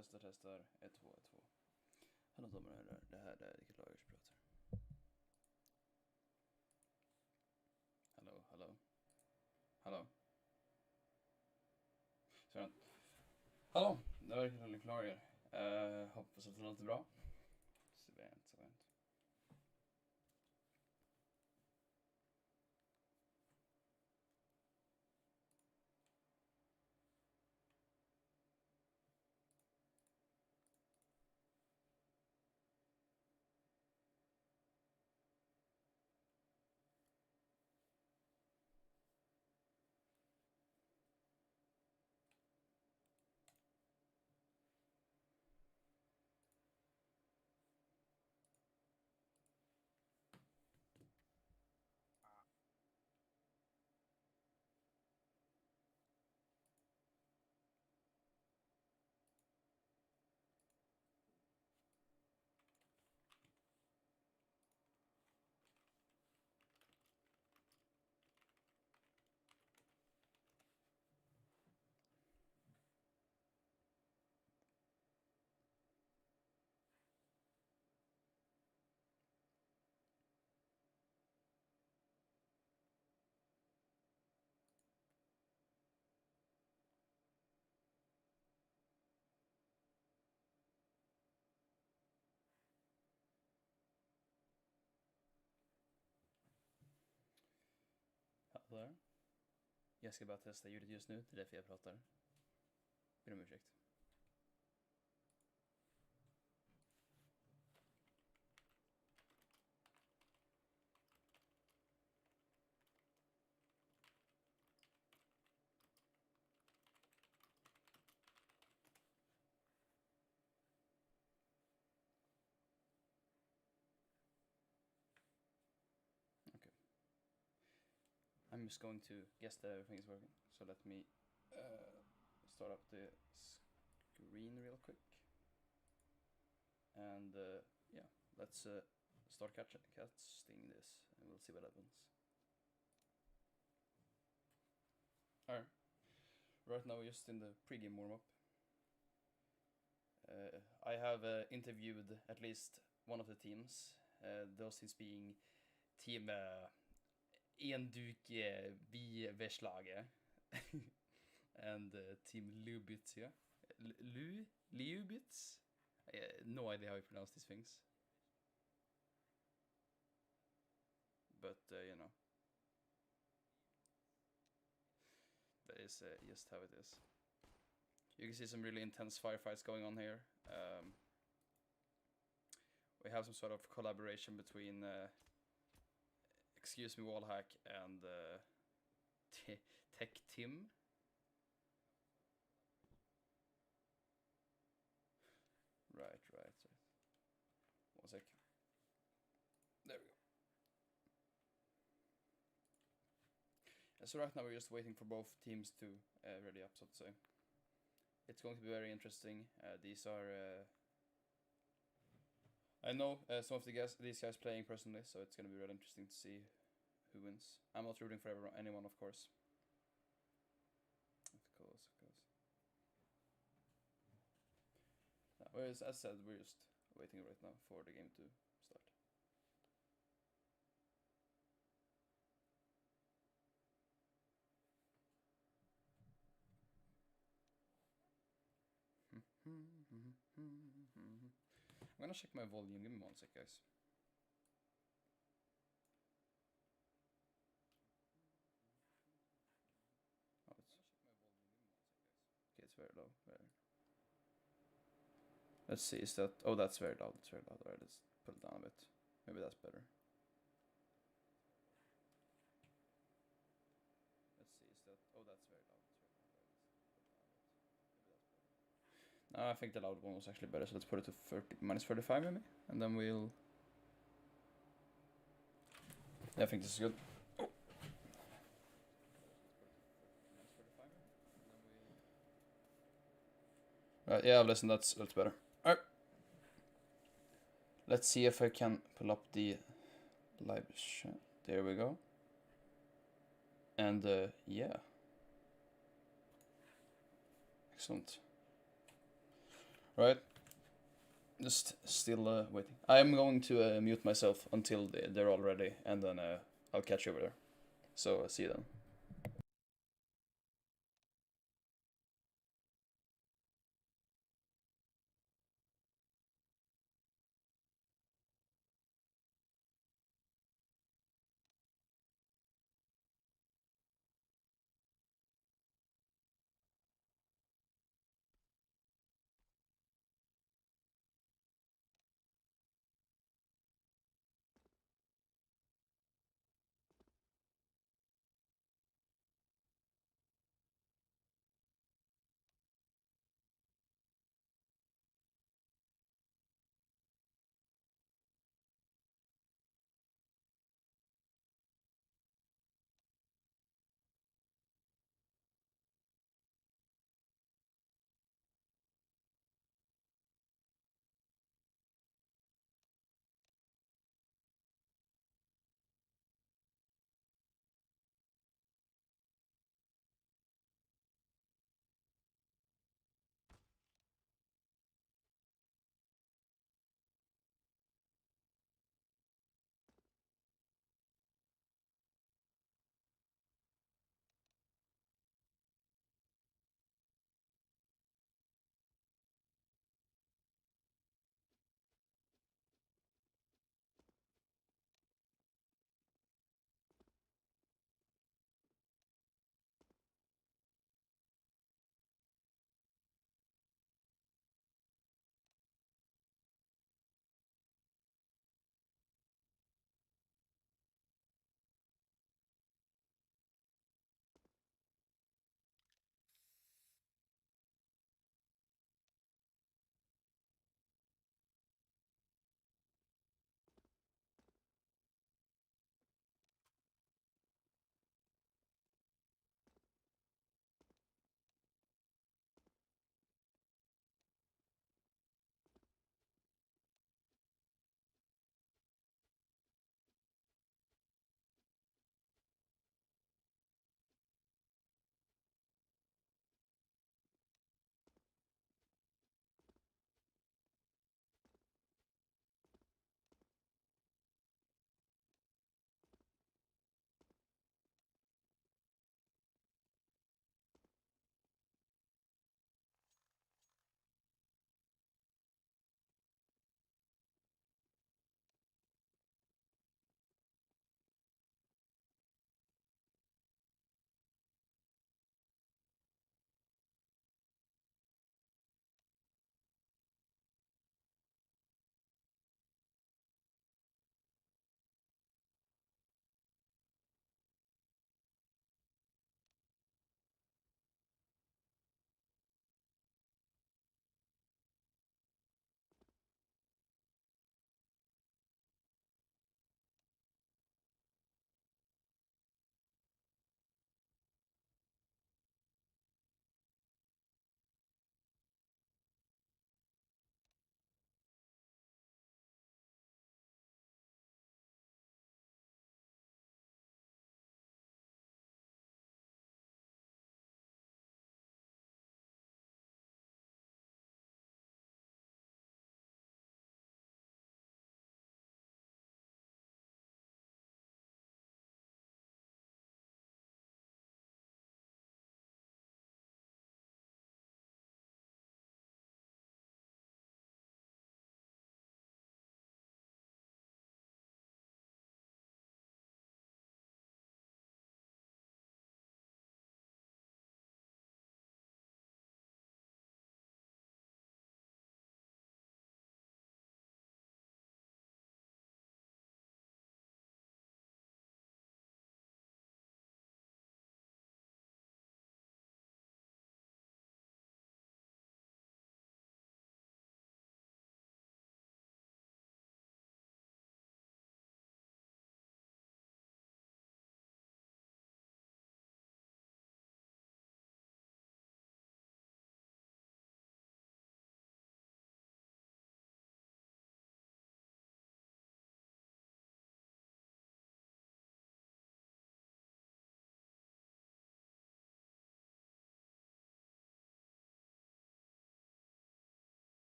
Testar. 1, 2, 1, 2. Hallå damer och herrar, det här är Rickard Lagers pratar. Hallå. Så, hallå, det var Rickard Lager. Hoppas att det låter bra. Så vänt. Hallå där. Jag ska bara testa ljudet just nu, det är därför jag pratar. Ber om ursäkt. Okay. I'm just going to guess that everything is working. So let me start up the screen real quick. And yeah, let's start casting this and we'll see what happens. Alright, right now we're just in the pregame warm-up. I have interviewed at least one of the teams, those teams being Team Enduke Verslage and Team Lubitz. Lubitz? No idea how you pronounce these things. But, you know. That is just how it is. You can see some really intense firefights going on here. We have some sort of collaboration between Excuse Me Wallhack and Tech Tim. Right. 1 sec. There we go. So right now we're just waiting for both teams to ready up, so to say. It's going to be very interesting. These are... I know some of these guys playing personally, so it's going to be really interesting to see who wins. I'm not rooting for anyone, of course. Of course. Whereas, as said, we're just waiting right now for the game to start. I'm gonna check my volume. Give me 1 sec, guys. Oh, okay, it's very low. Let's see, is that... Oh, that's very loud. Alright, let's put it down a bit. Maybe that's better. Let's see, is that... Oh, that's very loud. No, I think the loud one was actually better, so let's put it to -35 maybe, and then we'll... Yeah, I think this is good. Yeah, listen, that's better. Alright. Let's see if I can pull up the live chat. There we go. And yeah. Excellent. right? Just still waiting. I'm going to mute myself until they're all ready, and then I'll catch you over there. So see you then.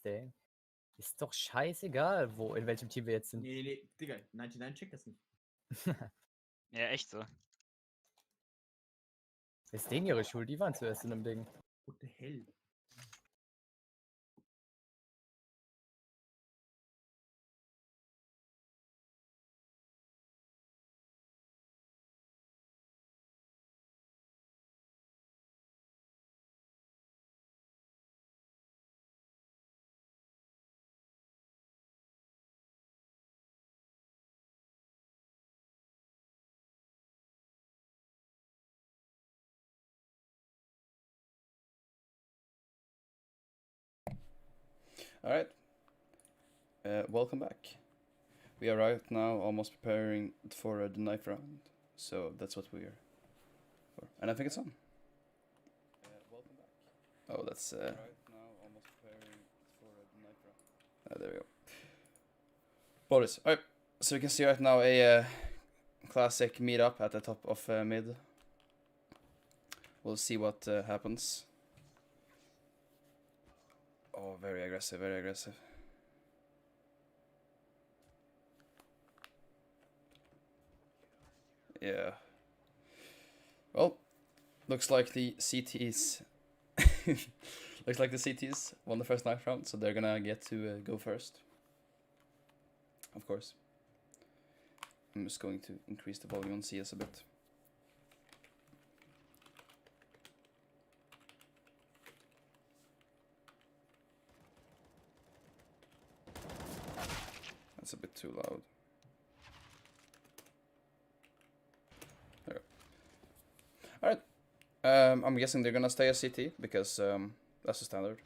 Day. Ist doch scheißegal, in welchem Team wir jetzt sind. Nee, Digga, 99 checkt das nicht. Ja, echt so. Ist denen ihre Schuld, die waren zuerst in dem Ding. What the hell? Alright. Welcome back. We are right now almost preparing for the knife round. So that's what we are for. And I think it's on. Welcome back. Oh, that's right now almost preparing for the knife round. There we go. Boris. Alright. So you can see right now a classic meetup at the top of mid. We'll see what happens. Oh, very aggressive, very aggressive. Yeah. Well, looks like the CTs looks like the CTs won the first knife round, so they're gonna get to go first. Of course. I'm just going to increase the volume on CS a bit. That's a bit too loud. There. Alright. I'm guessing they're gonna stay as CT because that's the standard.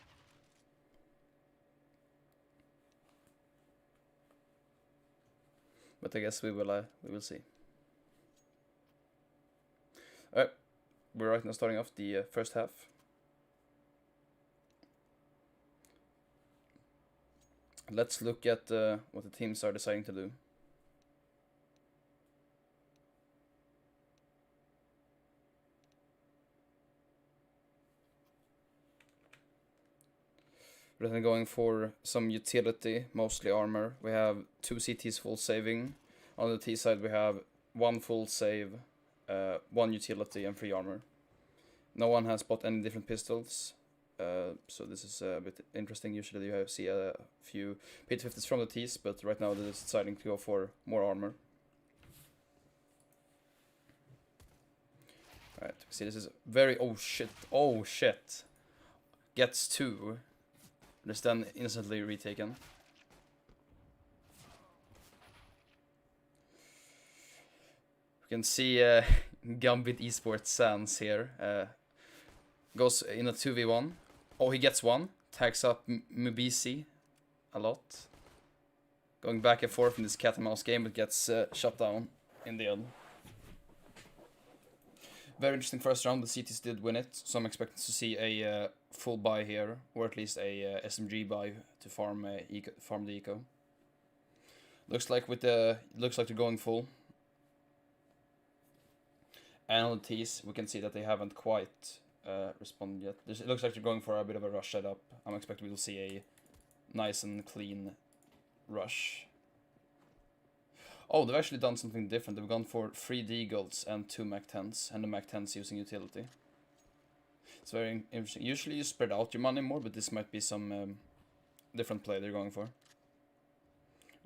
But I guess we will see. Alright. We're right now starting off the first half. Let's look at what the teams are deciding to do. We're then going for some utility, mostly armor. We have 2 CTs full saving. On the T side we have 1 full save, 1 utility and 3 armor. No one has bought any different pistols. So this is a bit interesting. Usually you see a few P50s from the Ts, but right now they're deciding to go for more armor. Alright, see this is very... oh shit. Gets 2. It's then instantly retaken. We can see Gambit Esports Sans here. Goes in a 2v1. Oh, he gets 1. Tags up Mubisi a lot. Going back and forth in this cat and mouse game, but gets shut down in the end. Very interesting first round. The CTs did win it, so I'm expecting to see a full buy here, or at least a SMG buy to farm the eco. Looks like they're going full. And on the Ts, we can see that they haven't quite responded yet. It looks like they're going for a bit of a rush setup. I'm expecting we'll see a nice and clean rush. Oh, they've actually done something different. They've gone for 3 Deagles and 2 Mac-10s, and the Mac-10s using utility. It's very interesting. Usually you spread out your money more, but this might be some different play they're going for.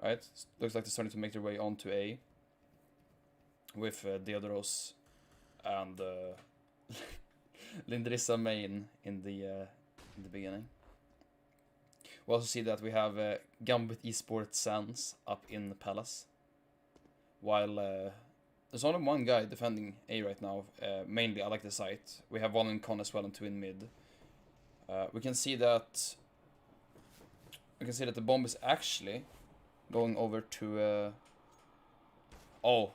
Alright, looks like they're starting to make their way onto A. With Deodoros and Lindrissa main in the beginning. We also see that we have Gambit Esports Sans up in the Palace. While there's only 1 guy defending A right now. Mainly, I like the site. We have 1 in con as well and 2 in mid. We can see that the bomb is actually going over to. Oh,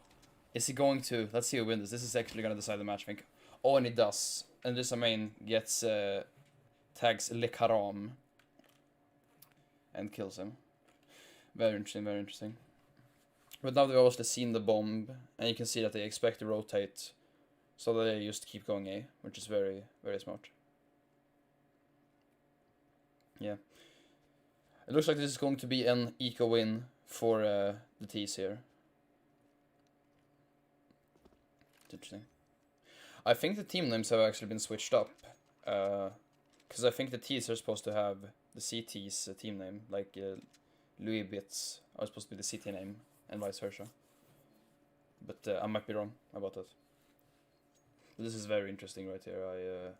is he going to? Let's see who wins this. This is actually gonna decide the match, I think. Oh, and he does. And this main gets tags Le Karam and kills him. Very interesting, very interesting. But now they've obviously seen the bomb, and you can see that they expect to rotate, so they just keep going A, which is very, very smart. Yeah. It looks like this is going to be an eco win for the T's here. It's interesting. I think the team names have actually been switched up. Because I think the T's are supposed to have the CT's team name. Like Louis Bits are supposed to be the CT name and vice versa. But I might be wrong about that. This is very interesting right here.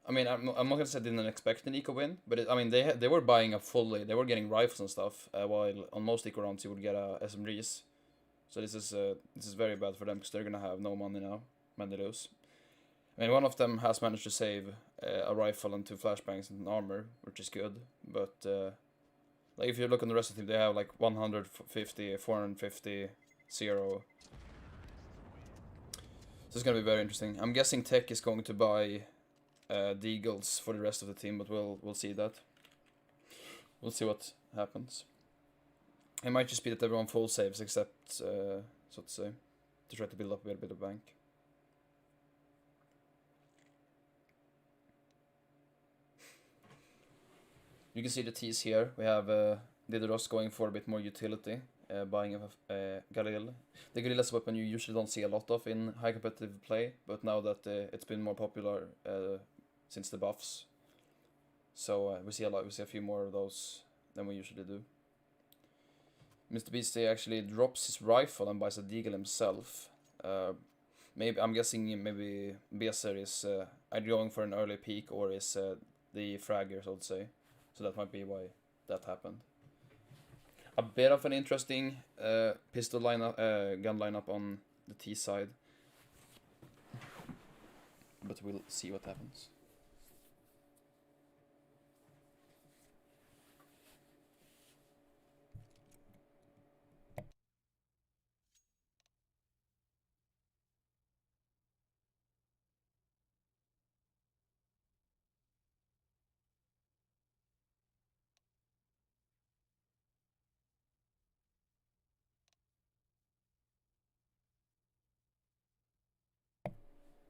I mean, I'm not gonna say I didn't expect an eco win, but I mean they were buying a fully, they were getting rifles and stuff, while on most eco rounds you would get SMGs. So this is very bad for them because they're gonna have no money now when they lose. I mean, one of them has managed to save a rifle and 2 flashbangs and armor, which is good. But like if you look on the rest of the team, they have like 150, 450, 0. So it's gonna be very interesting. I'm guessing Tech is going to buy the Eagles for the rest of the team, but we'll see that. We'll see what happens. It might just be that everyone full saves except, so to say, to try to build up a bit of bank. You can see the T's here. We have Dideros going for a bit more utility, buying a Galil. The Galil is a weapon you usually don't see a lot of in high competitive play, but now that it's been more popular since the buffs, so we see a few more of those than we usually do. Mr. Beastie actually drops his rifle and buys a deagle himself. Maybe I'm guessing maybe Beser is either going for an early peak or is the fragger, so to say. So that might be why that happened. A bit of an interesting pistol lineup, gun lineup on the T side, but we'll see what happens.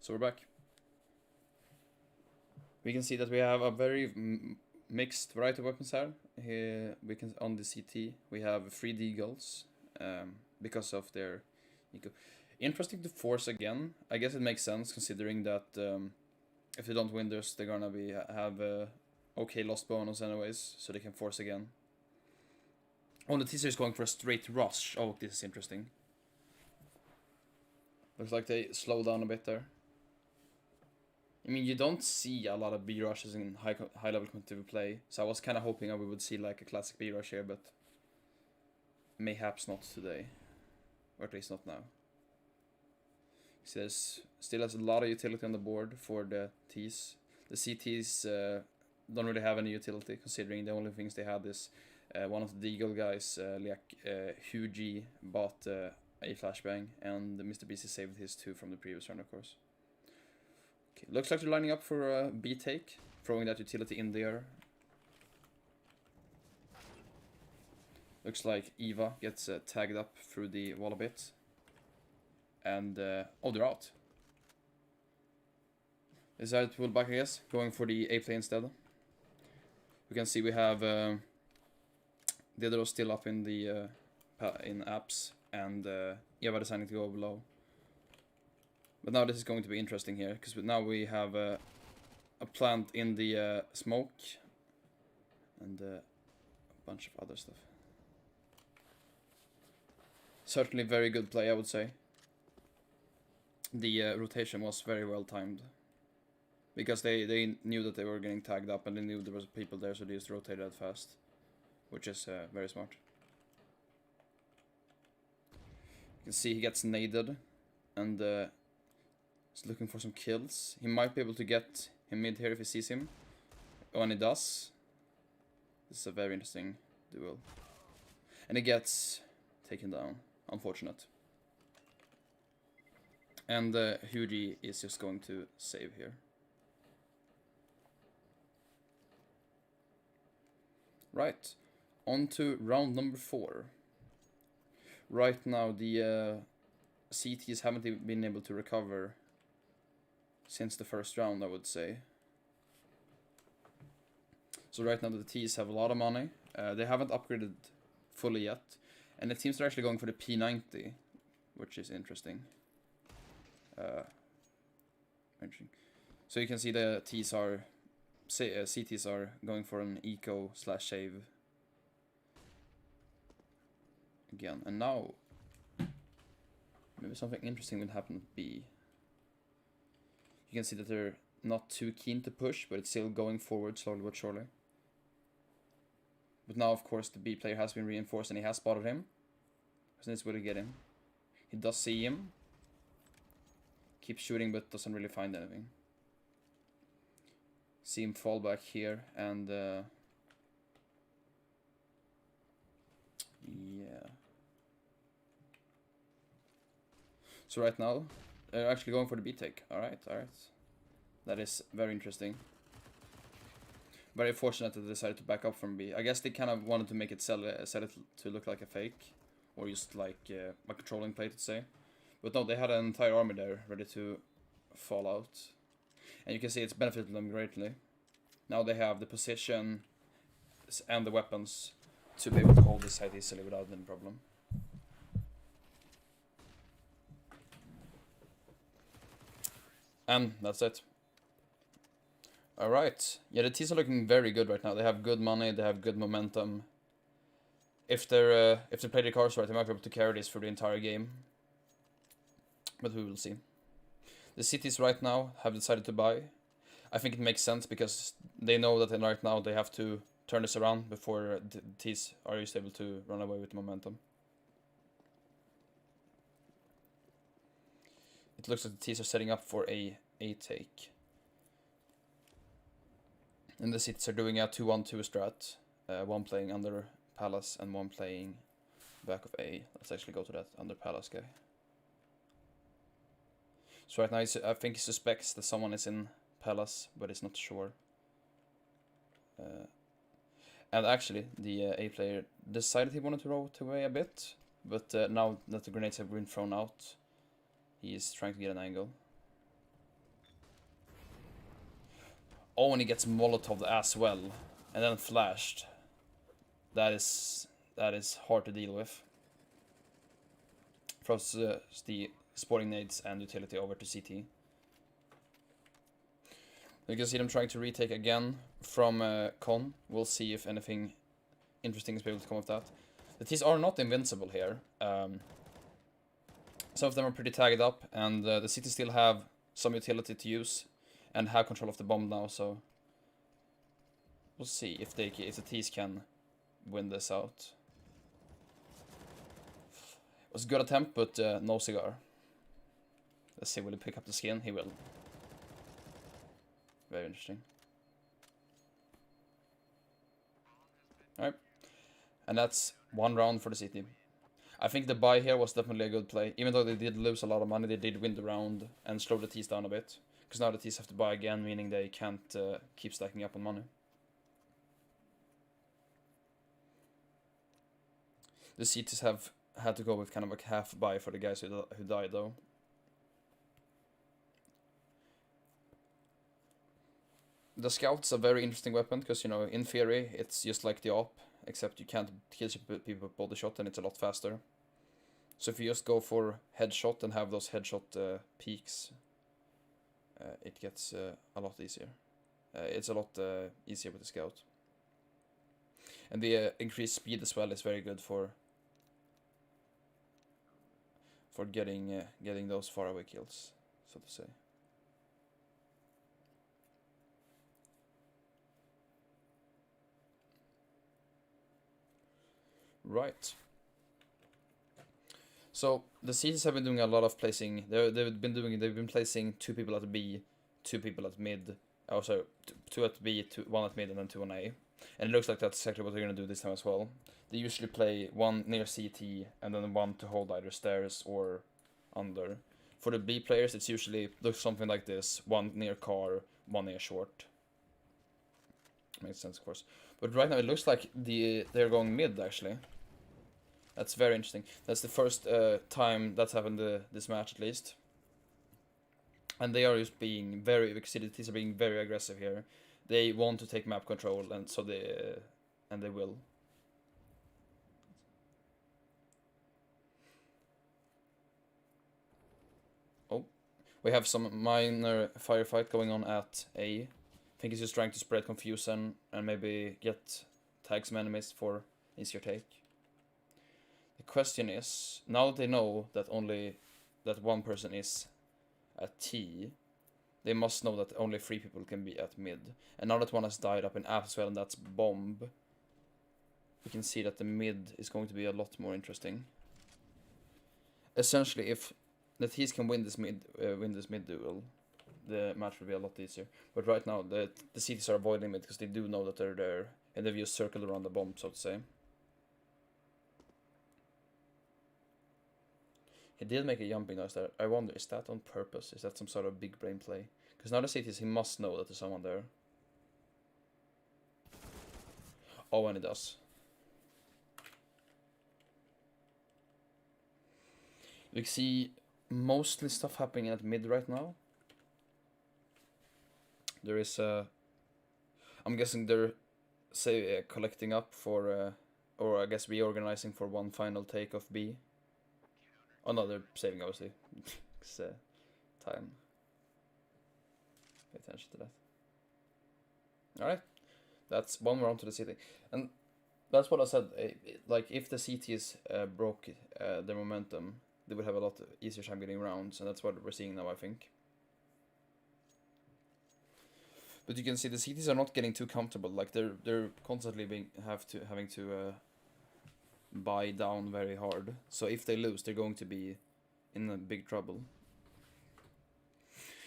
So we're back. We can see that we have a very mixed variety of weapons here. Here we can on the CT we have 3 deagles because of their eco. Interesting to force again. I guess it makes sense considering that if they don't win this, they're gonna have okay lost bonus anyways, so they can force again. Oh, the teaser is going for a straight rush. Oh, this is interesting. Looks like they slow down a bit there. I mean, you don't see a lot of B rushes in high level competitive play, so I was kind of hoping we would see like a classic B rush here, but mayhaps not today, or at least not now. See, there's still has a lot of utility on the board for the T's. The CTs don't really have any utility, considering the only things they had is one of the Deagle guys, Hugie, bought a flashbang, and Mr. BC saved his 2 from the previous round, of course. Okay, looks like they're lining up for a B take, throwing that utility in there. Looks like Eva gets tagged up through the wall a bit. And, oh, they're out. Decided to pull back, I guess, going for the A play instead. We can see we have Diderot still up in the in apps, and Eva deciding to go below. But now this is going to be interesting here, because now we have a plant in the smoke, and a bunch of other stuff. Certainly very good play, I would say. The rotation was very well timed, because they knew that they were getting tagged up, and they knew there was people there, so they just rotated that fast, which is very smart. You can see he gets naded, and he's looking for some kills. He might be able to get him mid here if he sees him. Oh, and he does. This is a very interesting duel. And he gets taken down. Unfortunate. And Hugie is just going to save here. Right. On to round number 4. Right now the CTs haven't been able to recover since the first round, I would say. So right now the T's have a lot of money. They haven't upgraded fully yet. And it seems they're actually going for the P90, which is interesting. Interesting. So you can see the T's are, CTs are going for an eco/save again. And now, maybe something interesting will happen with B. You can see that they're not too keen to push, but it's still going forward slowly but surely. But now, of course, the B player has been reinforced and he has spotted him. So this will get him. He does see him. Keeps shooting but doesn't really find anything. See him fall back here and yeah. So right now, they're actually going for the B take. Alright. That is very interesting. Very fortunate that they decided to back up from B. I guess they kind of wanted to make it set it to look like a fake. Or just like a controlling play to say. But no, they had an entire army there ready to fall out. And you can see it's benefited them greatly. Now they have the position and the weapons to be able to hold this site easily without any problem. And that's it. Alright. Yeah, the T's are looking very good right now. They have good money, they have good momentum. If they play the cards right, they might be able to carry this for the entire game. But we will see. The cities right now have decided to buy. I think it makes sense because they know that right now they have to turn this around before the T's are just able to run away with momentum. It looks like the T's are setting up for a take. And the cities are doing a 2-1-2 strat. One playing under Palace and one playing back of A. Let's actually go to that under Palace guy. So right now I think he suspects that someone is in Palace, but he's not sure. And actually, the A player decided he wanted to roll away a bit, but now that the grenades have been thrown out, he is trying to get an angle. Oh, and he gets Molotov as well, and then flashed. That is hard to deal with. Throws the sporting nades and utility over to CT. You can see them trying to retake again from Con. We'll see if anything interesting is able to come of that. The T's are not invincible here. Some of them are pretty tagged up, and the City still have some utility to use and have control of the bomb now, so we'll see if the T's can win this out. It was a good attempt, but no cigar. Let's see, will he pick up the skin? He will. Very interesting. Alright. And that's one round for the City. I think the buy here was definitely a good play. Even though they did lose a lot of money, they did win the round and slow the T's down a bit. Because now the T's have to buy again, meaning they can't keep stacking up on money. The Cities have had to go with kind of a half buy for the guys who died though. The Scout's a very interesting weapon because, you know, in theory it's just like the AWP, except you can't kill people with body shot and it's a lot faster. So if you just go for headshot and have those headshot peaks, it gets a lot easier. It's a lot easier with the Scout. And the increased speed as well is very good for getting those faraway kills, so to say. Right. So the Cities have been doing a lot of placing. They've been placing 2 people at B, 2 people at mid. Oh, sorry, 2 at B, 1 at mid, and then 2 on A. And it looks like that's exactly what they're gonna do this time as well. They usually play 1 near CT and then 1 to hold either stairs or under. For the B players, it's usually looks something like this: 1 near car, 1 near short. Makes sense, of course. But right now it looks like they're going mid actually. That's very interesting. That's the first time that's happened this match at least. And they are just being very, the Cities are being very aggressive here. they want to take map control, and so they will. Oh, we have some minor firefight going on at A. I think he's just trying to spread confusion and maybe tag some enemies for easier take. The question is, now that they know that that one person is at T, they must know that only 3 people can be at mid. And now that one has died up in app as well, and that's bomb, we can see that the mid is going to be a lot more interesting. Essentially, if the T's can win this mid duel, the match will be a lot easier. But right now, the CTs are avoiding mid because they do know that they're there, and they've just circled around the bomb, so to say. He did make a jumping noise there. I wonder, is that on purpose? Is that some sort of big brain play? Because now the CTs, he must know that there's someone there. Oh, and he does. We see mostly stuff happening at mid right now. There is I'm guessing they're collecting up for or I guess reorganizing for one final take of B. Oh no, they're saving obviously. It's time. Pay attention to that. Alright. That's one round to the city. And that's what I said. Like, if the CTs broke their momentum, they would have a lot easier time getting rounds, and that's what we're seeing now, I think. But you can see the CTs are not getting too comfortable. Like, they're constantly having to buy down very hard. So if they lose, they're going to be in a big trouble.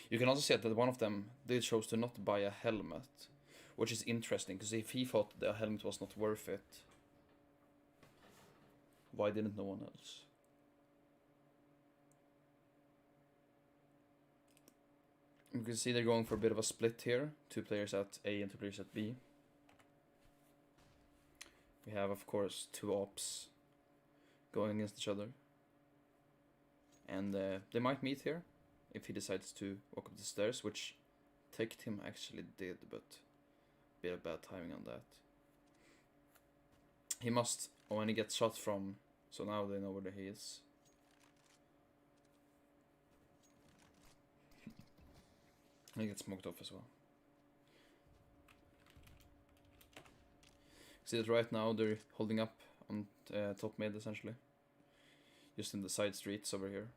You can also see that one of them, they chose to not buy a helmet, which is interesting, because if he thought the helmet was not worth it, why didn't no one else? You can see they're going for a bit of a split here. 2 players at A and 2 players at B. We have, of course, 2 ops going against each other. And they might meet here if he decides to walk up the stairs, which Tech Team actually did, but a bit of bad timing on that. He must, when he gets shot from, so now they know where he is. He gets smoked off as well. See that right now they're holding up on top mid essentially. Just in the side streets over here.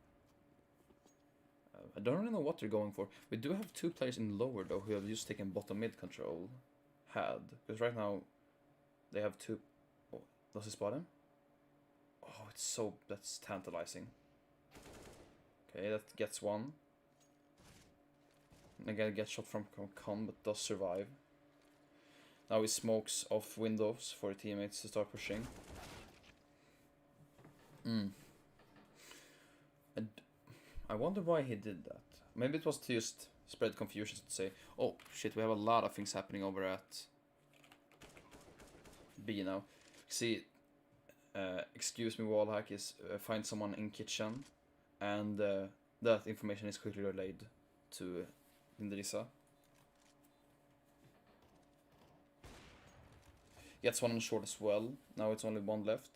I don't really know what they're going for. We do have 2 players in lower though who have just taken bottom mid control. Because right now they have 2. Oh, does he spot him? Oh, that's tantalizing. Okay, that gets 1. And again, gets shot from con, but does survive. Now he smokes off windows for teammates to start pushing. And I wonder why he did that. Maybe it was to just spread confusion, to say, oh shit, we have a lot of things happening over at B now. See, excuse me, wallhack is find someone in kitchen, and that information is quickly relayed to Indrisa. Gets 1 on short as well. Now it's only 1 left.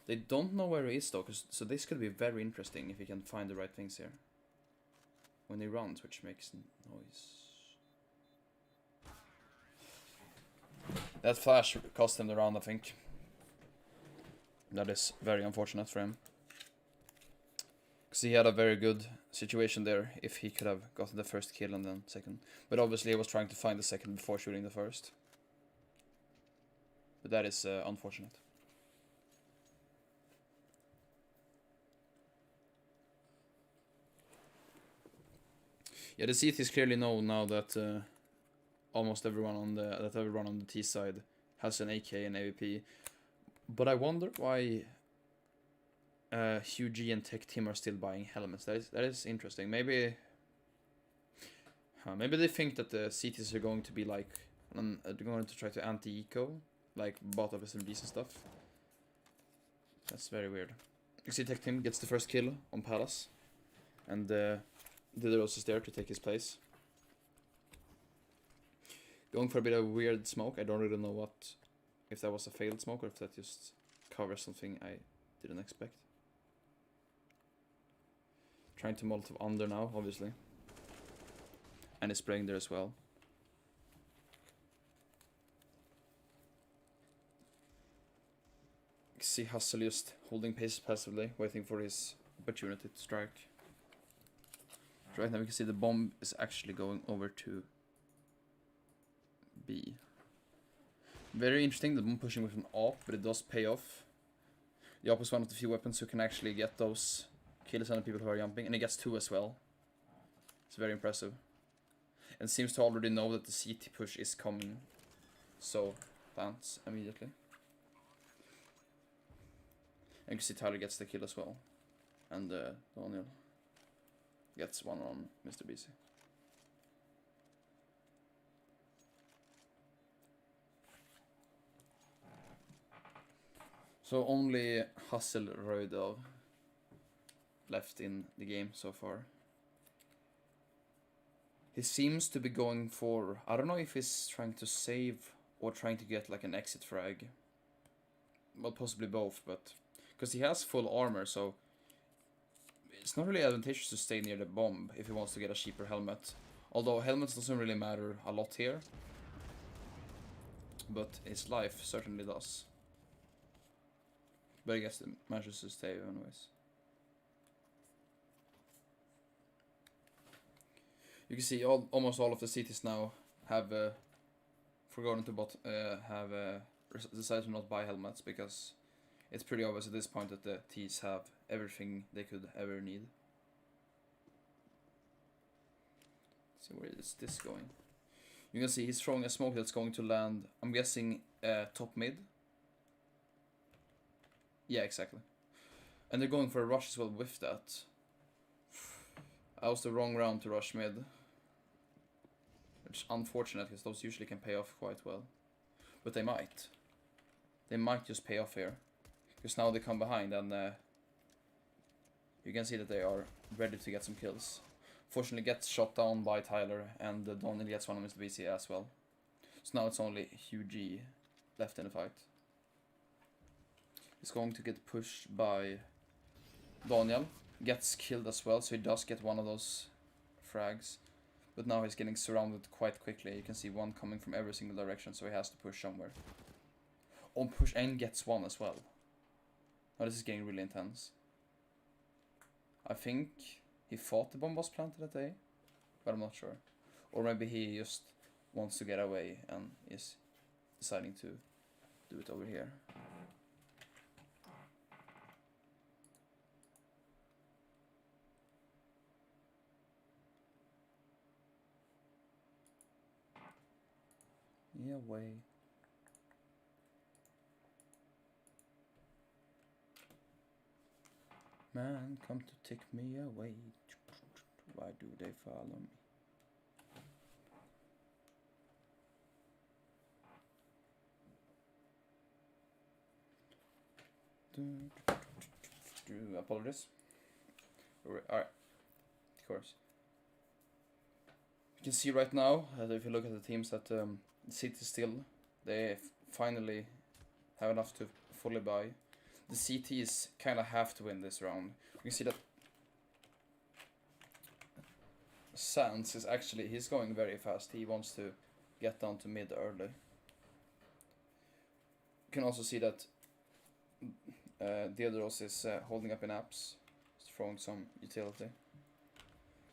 They don't know where he is though, so this could be very interesting if he can find the right things here. When he runs, which makes noise. That flash cost him the round, I think. That is very unfortunate for him. Because he had a very good situation there if he could have gotten the first kill and then second. But obviously he was trying to find the second before shooting the first. But that is unfortunate. Yeah, the CTs clearly know now that almost everyone on the T side has an AK and AWP. But I wonder why Hugh G and Tech Team are still buying helmets. That is interesting. Maybe they think that the CTs are going to be like they're going to try to anti-eco, like bot of SMGs and stuff. That's very weird. You see Tech Team gets the first kill on Palace, and Dideros is there to take his place. Going for a bit of weird smoke. I don't really know what, if that was a failed smoke or if that just covers something I didn't expect. Trying to Molotov under now, obviously. And he's spraying there as well. See Hustle just holding pace passively, waiting for his opportunity to strike. Right now we can see the bomb is actually going over to B. Very interesting, the bomb pushing with an AWP, but it does pay off. The AWP is one of the few weapons who can actually get those kills on the people who are jumping, and he gets 2 as well. It's very impressive. And seems to already know that the CT push is coming, so plants immediately. And you can see Tyler gets the kill as well. And Daniel gets one on Mr. BC. So only Hustle Rödov left in the game so far. He seems to be going for, I don't know if he's trying to save or trying to get like an exit frag. Well, possibly both, but because he has full armor, so it's not really advantageous to stay near the bomb if he wants to get a cheaper helmet. Although helmets doesn't really matter a lot here, but his life certainly does. But I guess it manages to stay anyways. You can see almost all of the cities now have forgotten to decided to not buy helmets, because it's pretty obvious at this point that the T's have everything they could ever need. Let's see, where is this going? You can see he's throwing a smoke that's going to land, I'm guessing, top mid. Yeah, exactly. And they're going for a rush as well with that. That was the wrong round to rush mid. Which is unfortunate, because those usually can pay off quite well. But they might. They might just pay off here. Because now they come behind and you can see that they are ready to get some kills. Fortunately gets shot down by Tyler, and Daniel gets one of Mr. BC as well. So now it's only Hugh left in the fight. He's going to get pushed by Daniel. Gets killed as well, so he does get one of those frags. But now he's getting surrounded quite quickly. You can see one coming from every single direction, so he has to push somewhere. On push and gets one as well. Now this is getting really intense. I think he thought the bomb was planted that day, but I'm not sure. Or maybe he just wants to get away and is deciding to do it over here. Yeah, way. Man, come to take me away. Why do they follow me? Apologies. Alright, of course. You can see right now, if you look at the teams, that City still, they finally have enough to fully buy. The CTs kind of have to win this round. You can see that Sands is actually, he's going very fast. He wants to get down to mid early. You can also see that Diodros is holding up in apps, throwing some utility.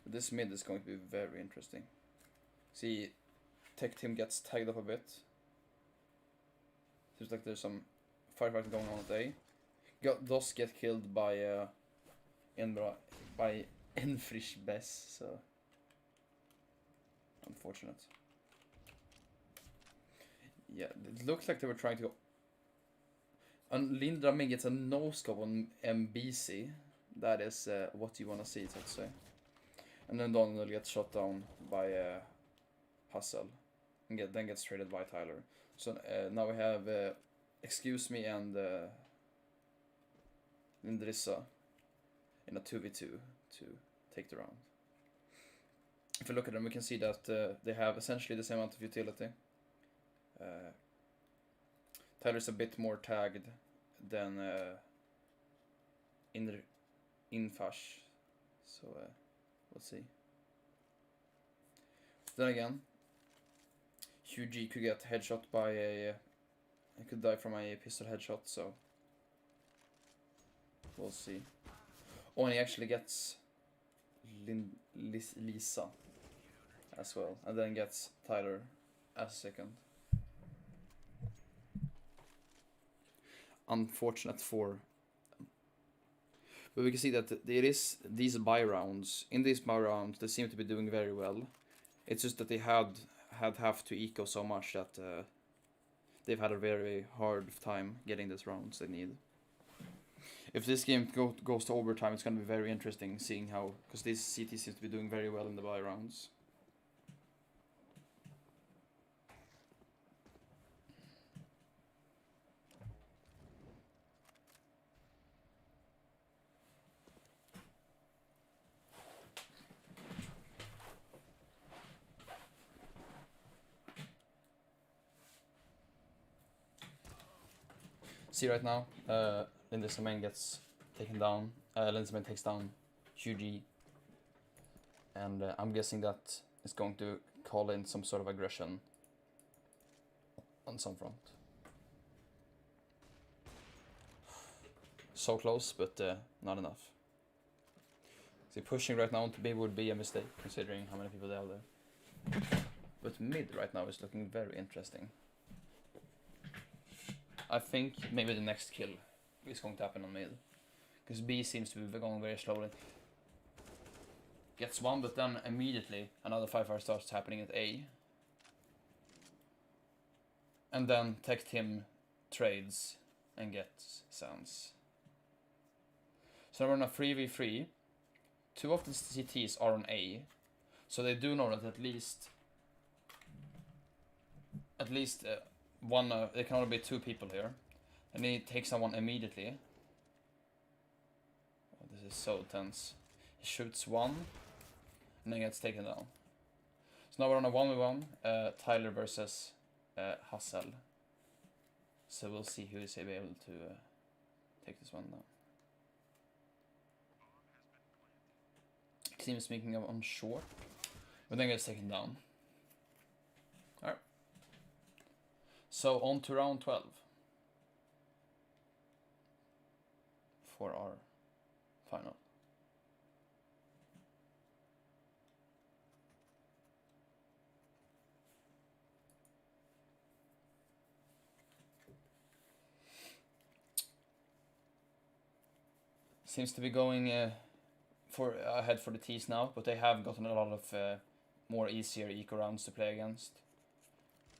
But this mid is going to be very interesting. See, Tech team gets tagged up a bit. Seems like there's some firefighting going on at A. Does get killed by Enfrisch Bess, so unfortunate. Yeah, it looks like they were trying to go. And Lindramin gets a no-scope on MBC. That is what you want to see, so to say. And then Donald gets shot down by Hustle. And then gets traded by Tyler. So now we have Excuse Me and Lindrissa in a 2v2 to take the round. If you look at them, we can see that they have essentially the same amount of utility. Tyler's a bit more tagged than Infash, so we'll see. Then again, Hughie could get headshot by a. He could die from a pistol headshot, so we'll see. Oh, and he actually gets Lisa as well, and then gets Tyler as second. Unfortunate for. But we can see that it is these buy rounds. In these buy rounds, they seem to be doing very well. It's just that they have to eco so much that they've had a very hard time getting these rounds they need. If this game goes to overtime, it's going to be very interesting seeing how, because this CT seems to be doing very well in the buy rounds. See right now, Lindsay Main gets taken down. Lindsay Main takes down Hughie, and I'm guessing that it's going to call in some sort of aggression on some front. So close, but not enough. See, pushing right now onto B would be a mistake, considering how many people there are there. But mid right now is looking very interesting. I think maybe the next kill is going to happen on mid, because B seems to be going very slowly. Gets one, but then immediately another 5-fire starts happening at A. And then Tech Team trades and gets Sans. So now we're on a 3v3. 2 of the CTs are on A, so they do know that at least one, there can only be 2 people here, and he takes someone immediately. Oh, this is so tense. He shoots one, and then gets taken down. So now we're on a 1v1, Tyler versus Hassel. So we'll see who is able to take this one down. Team is making up on short, but then gets taken down. Alright. So on to round 12 for our final. Seems to be going ahead for the T's now, but they have gotten a lot of more easier eco rounds to play against.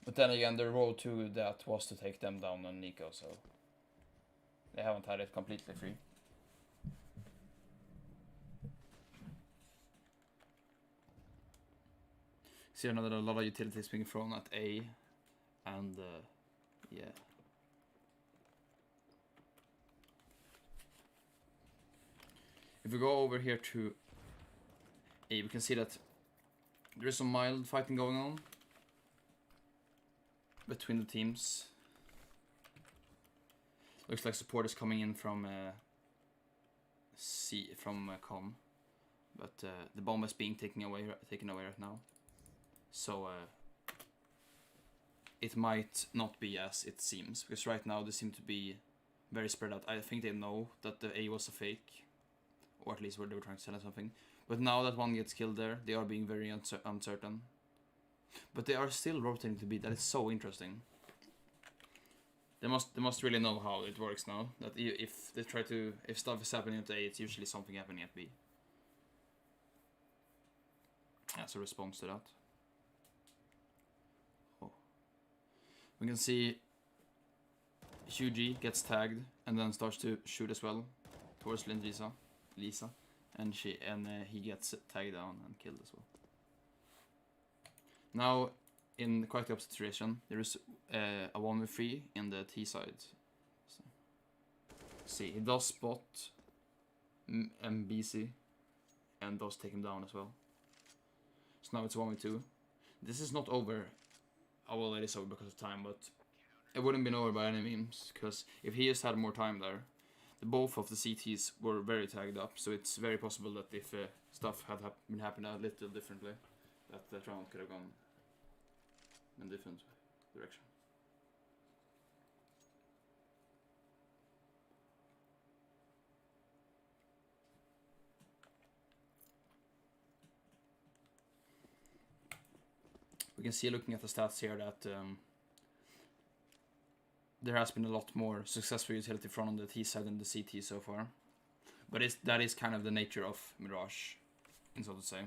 But then again, the road to that was to take them down on Nico, so they haven't had it completely free. See another a lot of utilities being thrown at A, and yeah. If we go over here to A, we can see that there is some mild fighting going on between the teams. Looks like support is coming in from C, from Com, but the bomb is being taken away right now. So it might not be as it seems, because right now they seem to be very spread out. I think they know that the A was a fake, or at least where they were trying to sell us something. But now that one gets killed there, they are being very uncertain. But they are still rotating to B. That is so interesting. They must really know how it works now. That if stuff is happening at A, it's usually something happening at B. As a response to that. Oh. We can see Hughie gets tagged and then starts to shoot as well towards Lisa, and he gets tagged down and killed as well. Now, in quite the opposite situation, there is a 1v3 in the T side. So, see, he does spot MBC and does take him down as well. So now it's 1v2. This is not over well, it is over because of time, but it wouldn't been over by any means, because if he just had more time there, both of the CTs were very tagged up, so it's very possible that if stuff had been happening a little differently, that that round could have gone in a different direction. We can see, looking at the stats here, that there has been a lot more successful utility front on the T side than the CT so far. But that is kind of the nature of Mirage, so to say.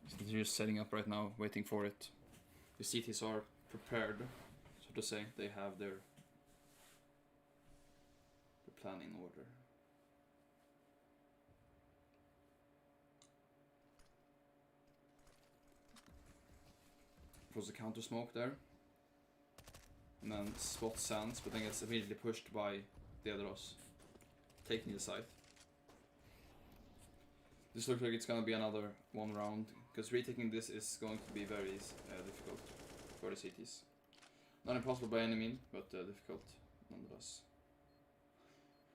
So they're just setting up right now, waiting for it. The CTs are prepared, so to say. They have their plan in order. Was a counter smoke there, and then spot Sands, but then gets immediately pushed by the others, taking the site. This looks like it's gonna be another one round, because retaking this is going to be very difficult for the CTs. Not impossible by any means, but difficult nonetheless.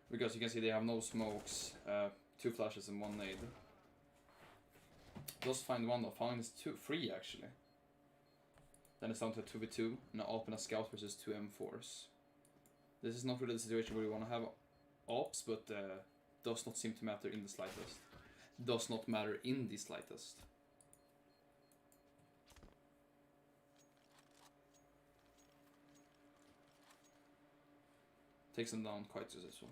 Because you can see they have no smokes, 2 flashes and 1 nade. Just find one, find is 3 actually. Then it's down to a 2v2, and open a scout versus 2 M4s. This is not really the situation where you want to have ops, but does not seem to matter in the slightest. Does not matter in the slightest. Takes them down quite successful.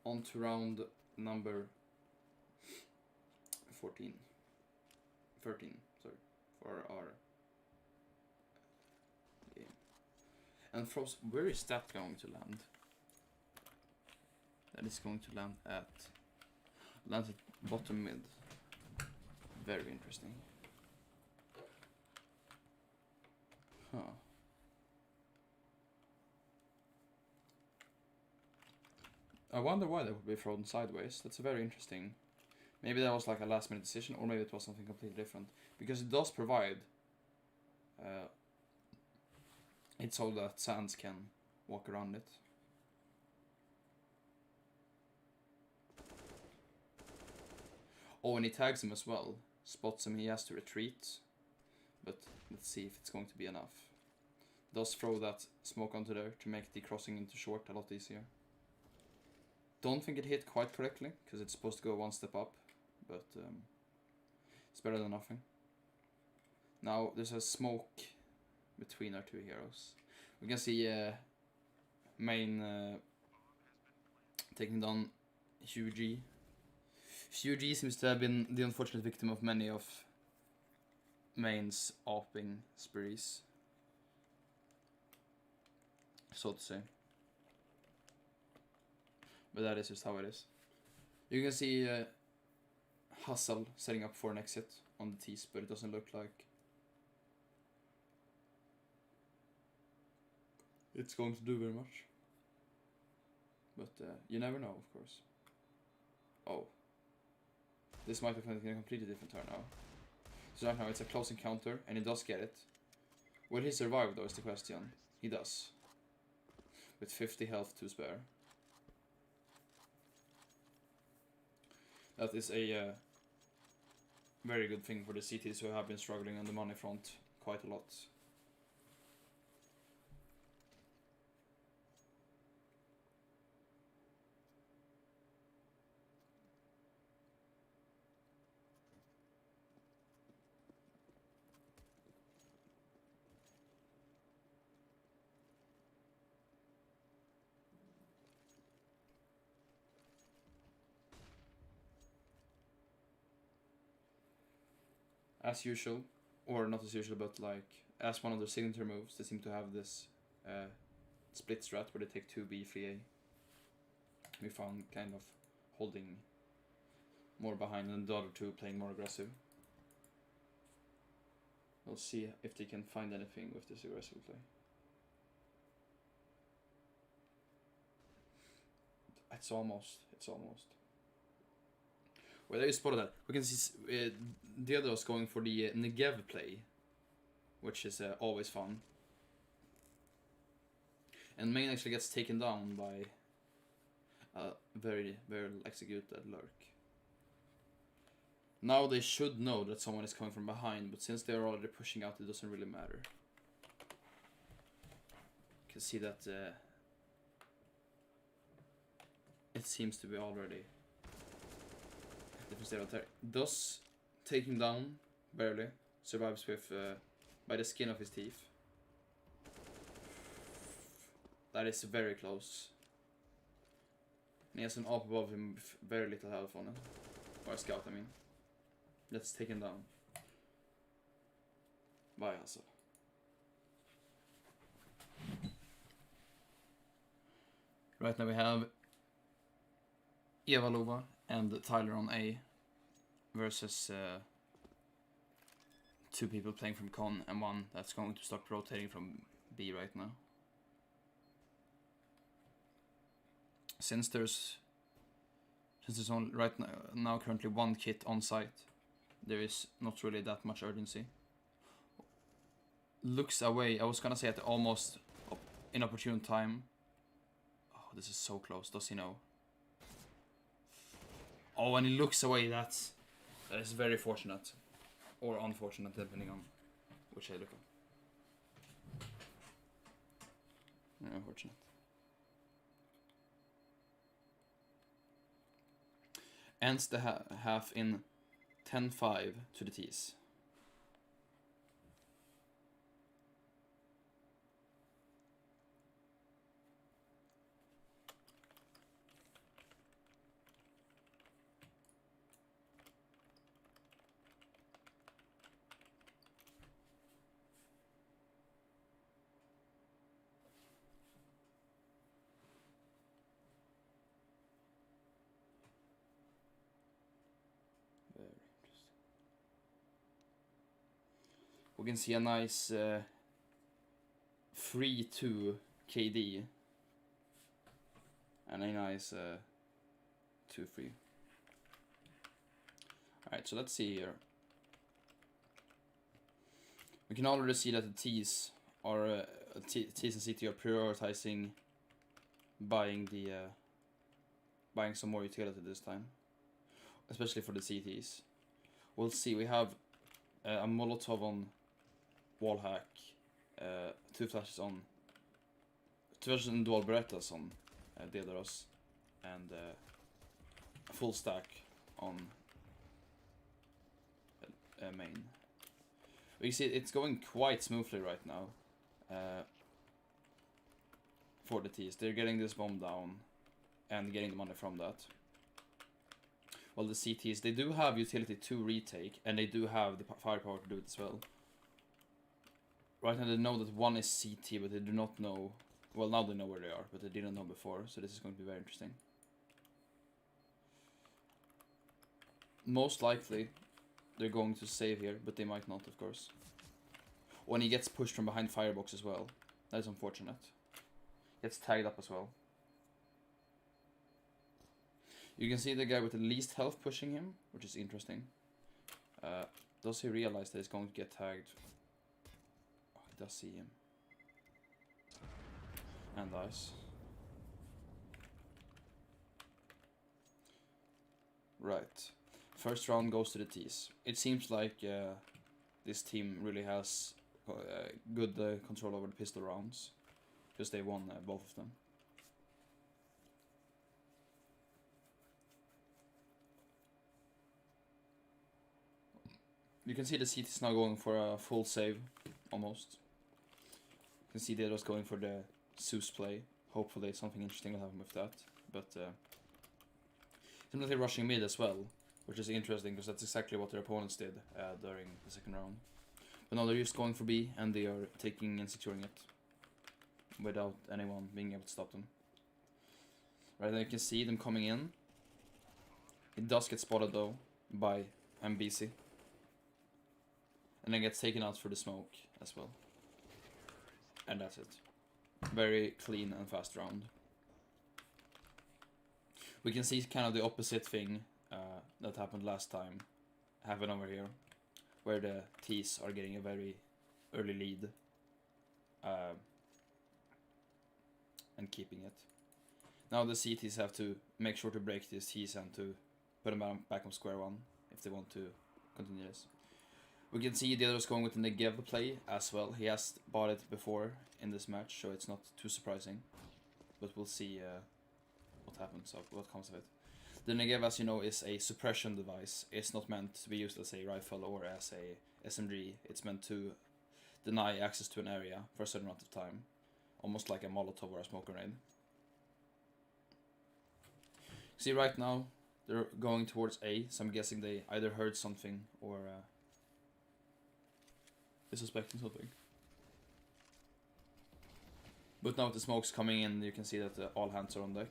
On to round number 13, sorry, for our game. And Frost, where is that going to land? That is going to land at bottom mid. Very interesting. Huh. I wonder why that would be thrown sideways. That's very interesting. Maybe that was like a last minute decision, or maybe it was something completely different. Because it does provide it so that Sands can walk around it. Oh, and he tags him as well. Spots him, he has to retreat. But let's see if it's going to be enough. Does throw that smoke onto there to make the crossing into short a lot easier. Don't think it hit quite correctly, because it's supposed to go 1 step up, but it's better than nothing. Now there's a smoke between our 2 heroes. We can see main taking down Hughie. Hughie seems to have been the unfortunate victim of many of main's opping sprees, so to say. But that is just how it is. You can see Hustle setting up for an exit on the tees, but it doesn't look like it's going to do very much. But you never know, of course. Oh. This might have taken a completely different turn now. So right now it's a close encounter, and he does get it. Will he survive though is the question. He does. With 50 health to spare. That is a very good thing for the CTs who have been struggling on the money front quite a lot. As usual, or not as usual, but like as one of their signature moves, they seem to have this split strat where they take 2B, 3A. We found kind of holding more behind and the other 2 playing more aggressive. We'll see if they can find anything with this aggressive play. It's almost. Well, there you spotted that. We can see the others going for the Negev play, which is always fun. And main actually gets taken down by a very, very well executed lurk. Now they should know that someone is coming from behind, but since they're already pushing out, it doesn't really matter. You can see that it seems to be already different state of attack. Does take him down, barely. Survives with by the skin of his teeth. That is very close. And he has an AWP above him with very little health on it. Or a scout, I mean. Let's take him down. By Hustle. Right now we have Eva Lova and Tyler on A versus two people playing from Con and one that's going to start rotating from B right now. Since there's only right now currently one kit on site, there is not really that much urgency. Looks away. I was gonna say at the almost inopportune time. Oh, this is so close. Does he know? Oh, and he looks away. That is very fortunate, or unfortunate, depending on which I look at. Unfortunate. Ends the half in 10-5 to the T's. We can see a nice 3-2 KD and a nice 2-3. Alright, so let's see here. We can already see that the T's are T's and CT are prioritizing buying some more utility this time, especially for the CTs. We'll see. We have a Molotov on wall hack, two flashes on dual Berettas on Dedaros, and a full stack on main. We see it's going quite smoothly right now for the T's. They're getting this bomb down and getting the money from that. Well, the CTs, they do have utility to retake, and they do have the firepower to do it as well. Right now they know that one is CT, but they do not know... Well, now they know where they are, but they didn't know before, so this is going to be very interesting. Most likely, they're going to save here, but they might not, of course. When he gets pushed from behind firebox as well. That is unfortunate. Gets tagged up as well. You can see the guy with the least health pushing him, which is interesting. Does he realize that he's going to get tagged? Oh, he does see him. And dies. Right. First round goes to the T's. It seems like this team really has good control over the pistol rounds, because they won both of them. You can see the CT's now going for a full save, almost. You can see the others going for the Zeus play. Hopefully something interesting will happen with that. But seems like they're rushing mid as well, which is interesting because that's exactly what their opponents did during the second round. But now they're just going for B, and they are taking and securing it without anyone being able to stop them. Right now you can see them coming in. It does get spotted though by MBC. And then gets taken out for the smoke as well. And that's it. Very clean and fast round. We can see kind of the opposite thing that happened last time happen over here, where the T's are getting a very early lead and keeping it. Now the CTs have to make sure to break these T's and to put them back on square one if they want to continue this. We can see the others going with the Negev play as well. He has bought it before in this match, so it's not too surprising. But we'll see what happens, what comes of it. The Negev, as you know, is a suppression device. It's not meant to be used as a rifle or as a SMG. It's meant to deny access to an area for a certain amount of time. Almost like a Molotov or a smoke grenade. See, right now, they're going towards A, so I'm guessing they either heard something or they're suspecting something. But now with the smoke's coming in, you can see that all hands are on deck.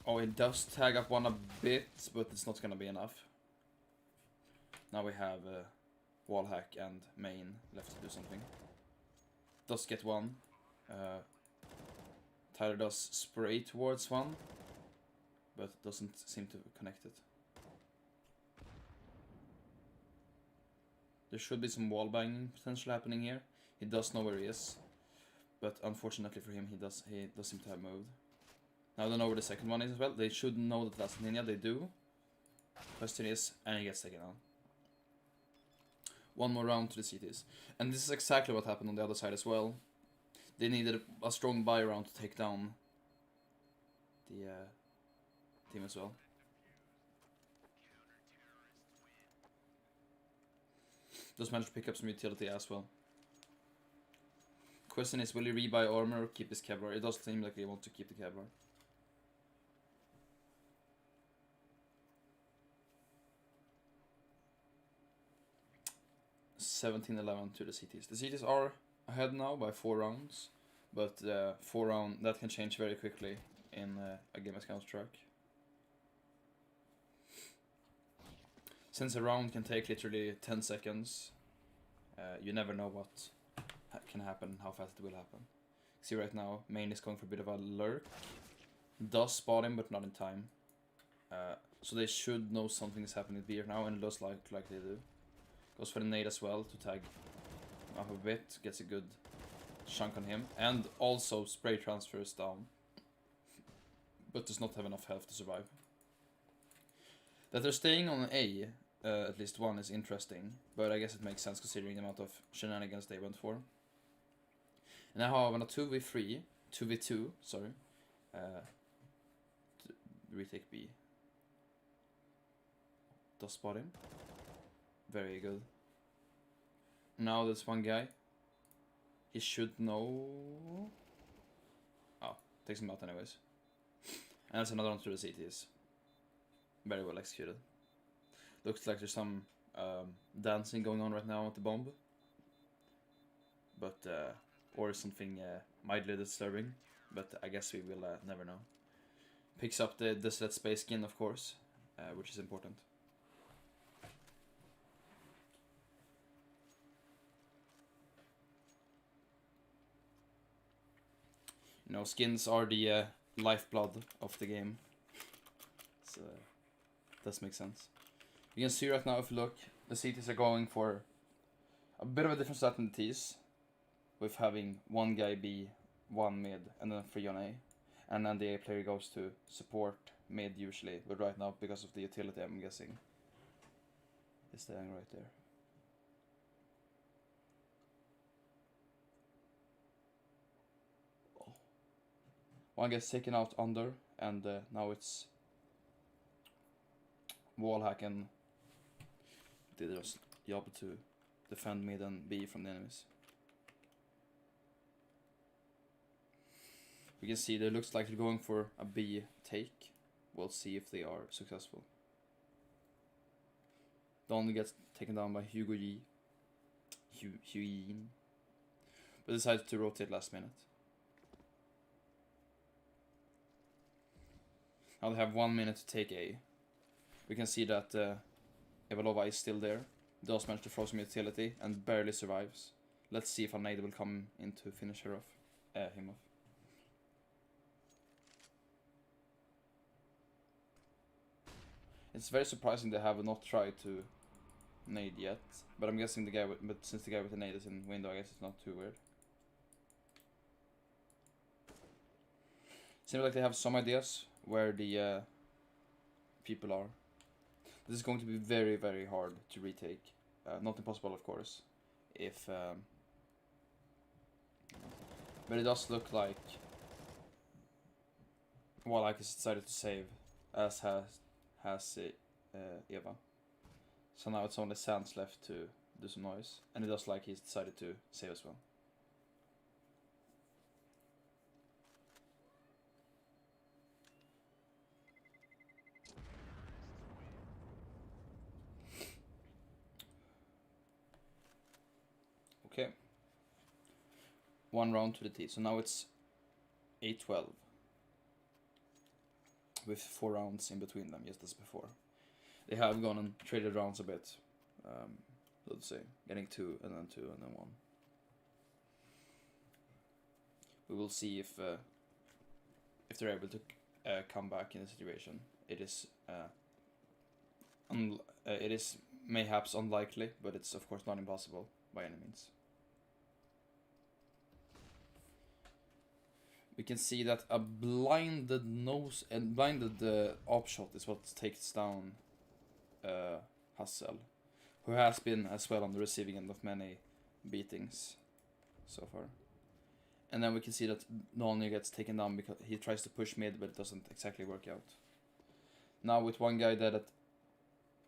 Oh, it does tag up one a bit, but it's not gonna be enough. Now we have Wallhack and Main left to do something. Does get one. Tyler does spray towards one, but doesn't seem to connect it. There should be some wall banging potential happening here. He does know where he is, but unfortunately for him, he does seem to have moved. Now they know where the second one is as well. They should know that that's Ninja. They do. Question is, and he gets taken out. One more round to the CTs, and this is exactly what happened on the other side as well. They needed a strong buy round to take down the team as well. Does manage to pick up some utility as well. Question is, will he rebuy armor or keep his Kevlar? It does seem like he wants to keep the Kevlar. (17-11) to the CTs. The CTs are ahead now by 4 rounds, but 4 round that can change very quickly in a game as Counter-Strike. Since a round can take literally 10 seconds, you never know what can happen, how fast it will happen. See right now, Main is going for a bit of a lurk. Does spot him, but not in time. So they should know something is happening with Beer now, and it looks like they do. Goes for the nade as well to tag up a bit, gets a good chunk on him, and also spray transfers down, but does not have enough health to survive. That they're staying on A, at least one, is interesting, but I guess it makes sense considering the amount of shenanigans they went for. And now on a 2v2, sorry, retake B. Does spot him. Very good. Now there's one guy. He should know. Oh, takes him out anyways. And there's another one through the CTs. Very well executed. Looks like there's some dancing going on right now at the bomb. But, or something mildly disturbing. But I guess we will never know. Picks up the Desolate Space skin, of course, which is important. You know, skins are the lifeblood of the game. So, does make sense. You can see right now, if you look, the CTs are going for a bit of a different strat than the Ts, with having one guy B, one mid, and then 3 on A. And then the A player goes to support mid usually, but right now, because of the utility, I'm guessing, is staying right there. One gets taken out under, and now it's Wallhack and did their job to defend mid and B from the enemies. We can see that it looks like they're going for a B take. We'll see if they are successful. Don gets taken down by Hugo Yi. But decided to rotate last minute. Now they have 1 minute to take A. We can see that Evalova is still there. does manage to throw some utility and barely survives. Let's see if a nade will come in to finish him off. It's very surprising they have not tried to nade yet, but I'm guessing since the guy with the nade is in window, I guess it's not too weird. Seems like they have some ideas where the people are. This is going to be very, very hard to retake. Not impossible, of course, if but it does look like Warlock has decided to save, as has Eva. So now it's only Sans left to do some noise, and it does like he's decided to save as well. Okay. One round to the T. So now it's 8-12. With 4 rounds in between them, just as before. They have gone and traded rounds a bit. Let's say, getting 2 and then 2 and then 1. We will see if they're able to come back in the situation. It is mayhaps unlikely, but it's of course not impossible by any means. We can see that a blinded nose and blinded op shot is what takes down Hassel, who has been as well on the receiving end of many beatings so far. And then we can see that Nonny gets taken down because he tries to push mid, but it doesn't exactly work out. Now with one guy dead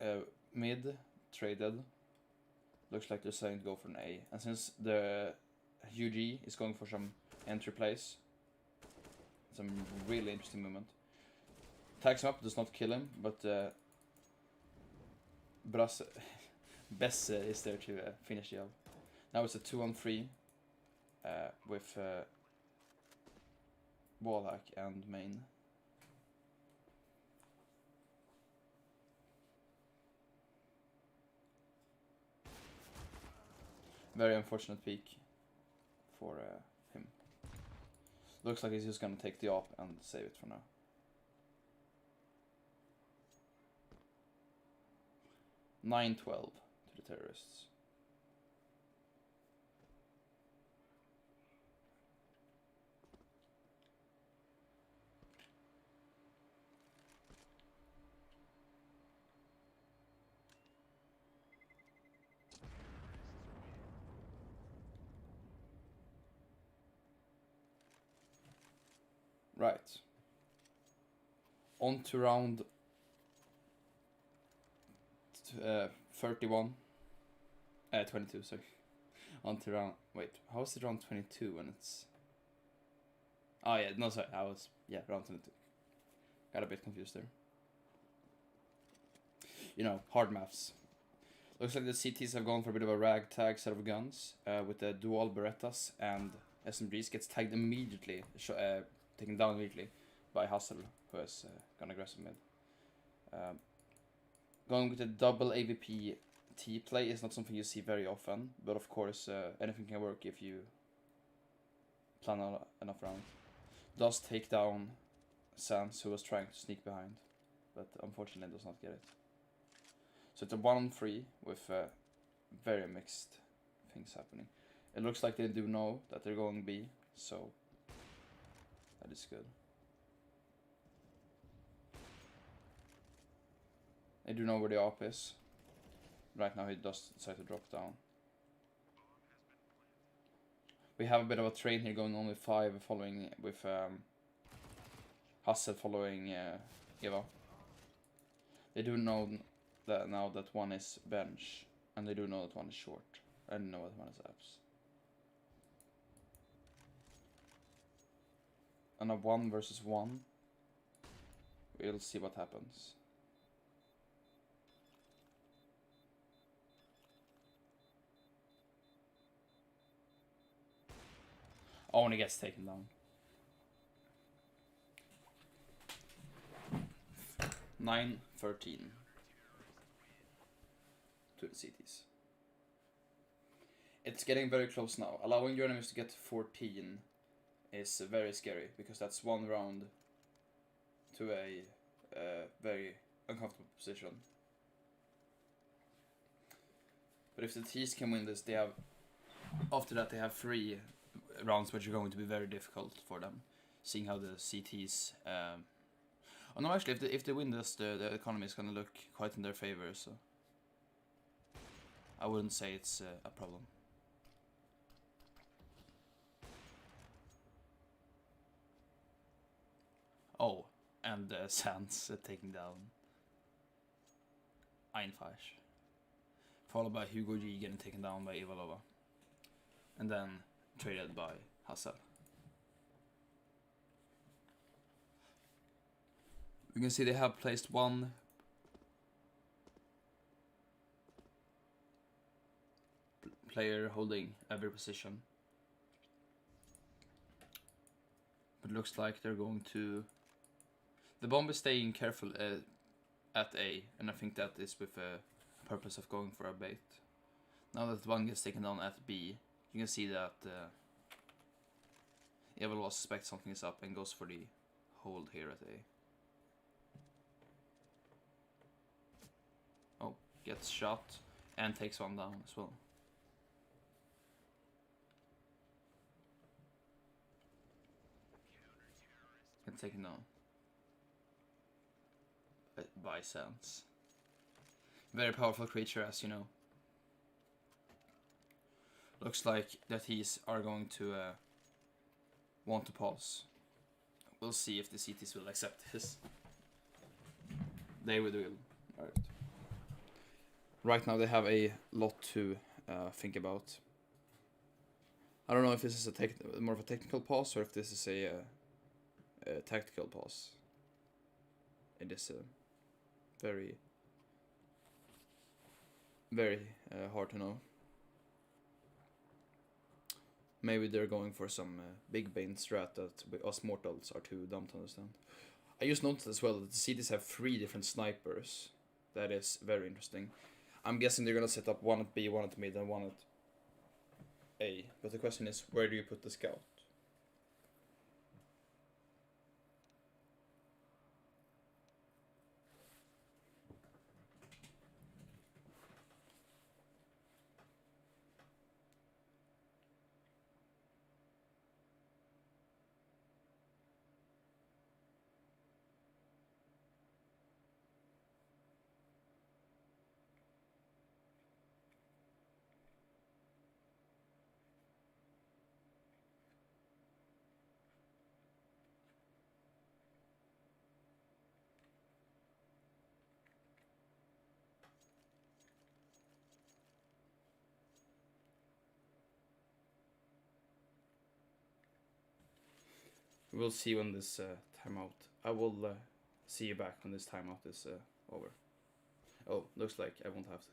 at mid, traded, looks like they're saying to go for an A. And since the UG is going for some entry plays, some really interesting movement. Tags him up, does not kill him, but Besse is there to finish the job. Now it's a 2-on-3 with Warlock and main. Very unfortunate peak for him. Looks like he's just gonna take the op and save it for now. (9-12) to the terrorists. Right. On to round 31. 22, sorry. On to round... Wait, how is it round 22 when it's... Oh yeah, no sorry, round 22. Got a bit confused there. You know, hard maths. Looks like the CTs have gone for a bit of a ragtag set of guns, with the dual Berettas and SMGs gets tagged immediately, taken down immediately by Hassel, who has gone aggressive mid. Going with a double AVP T play is not something you see very often, but of course anything can work if you plan enough rounds. Does take down Sans, who was trying to sneak behind, but unfortunately does not get it. So it's a 1-on-3 with very mixed things happening. It looks like they do know that they're going B, so that is good. They do know where the op is. Right now he does decide to drop down. We have a bit of a train here going on with 5 following with Hassel following Eva. They do know that now that one is bench, and they do know that one is short. I don't know that one is abs. And a 1 versus 1. We'll see what happens. Oh, and he gets taken down. 9-13 to to the CTs. It's getting very close now. Allowing your enemies to get 14 is very scary, because that's one round to a very uncomfortable position. But if the T's can win this, they have, after that they have 3 rounds which are going to be very difficult for them, seeing how the CTs oh no, actually if they win this, the economy is going to look quite in their favor, so I wouldn't say it's a problem. Oh, and Sands taking down Einfash, followed by Hugo G getting taken down by Ivalova, and then traded by Hassel. We can see they have placed one player holding every position, but it looks like they're going to. The bomb is staying careful at A, and I think that is with a purpose of going for a bait. Now that one gets taken down at B, you can see that Evalova suspects something is up and goes for the hold here at A. Oh, gets shot and takes one down as well. Gets taken down by Sands. Very powerful creature, as you know. Looks like that he's are going to want to pause. We'll see if the CTs will accept this. They will. Alright. Right now they have a lot to think about. I don't know if this is a more of a technical pause or if this is a tactical pause. It is very hard to know. Maybe they're going for some big bane strat that us mortals are too dumb to understand. I just noticed as well that the cities have 3 different snipers. That is very interesting. I'm guessing they're gonna set up one at B, one at mid, and one at A. But the question is, where do you put the scout? We'll see when this timeout. I will see you back when this timeout is over. Oh, looks like I won't have to.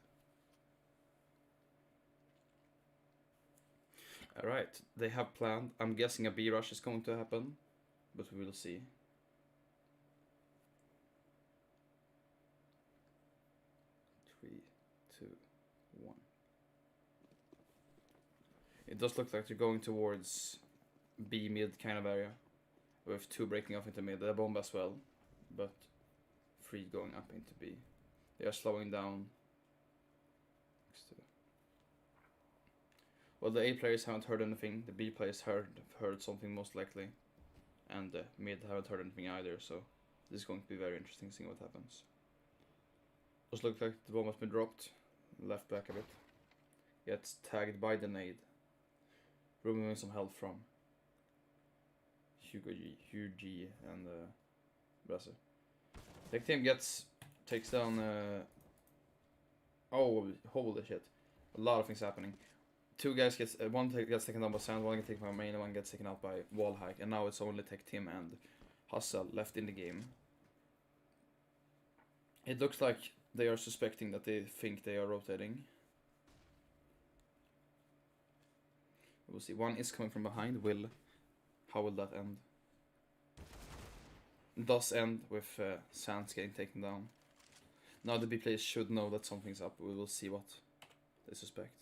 Alright, they have planned. I'm guessing a B rush is going to happen, but we will see. Three, two, one. It does look like they're going towards B mid kind of area, with 2 breaking off into mid, a bomb as well, but 3 going up into B. They are slowing down. Well, the A players haven't heard anything, the B players heard something most likely, and the mid haven't heard anything either, so this is going to be very interesting seeing what happens. Just looks like the bomb has been dropped, left back a bit. Gets tagged by the nade, removing some health from Hugo G and Brasser. Tech team takes down oh, holy shit. A lot of things happening. 2 guys one gets taken down by Sand, one gets taken by Main, and one gets taken out by Wallhack, and now it's only Tech team and Hustle left in the game. It looks like they are suspecting that they think they are rotating. We'll see. One is coming from behind. How will that end? It does end with Sands getting taken down. Now the B players should know that something's up. We will see what they suspect.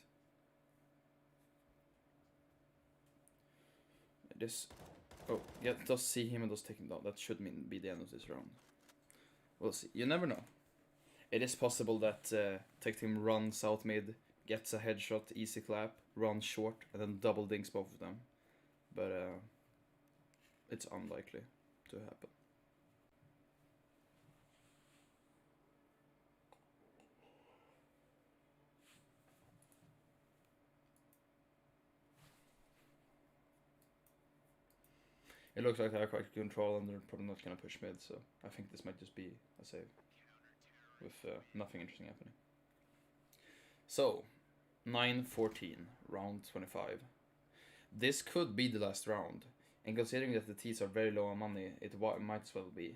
This... Oh, yeah, it does see him and does take him down. That should be the end of this round. We'll see. You never know. It is possible that tech team runs out mid, gets a headshot, easy clap, runs short, and then double dinks both of them. But it's unlikely to happen. It looks like they have quite control and they're probably not going to push mid, so I think this might just be a save. With nothing interesting happening. So, 9-14, round 25. This could be the last round, and considering that the T's are very low on money, it might as well be.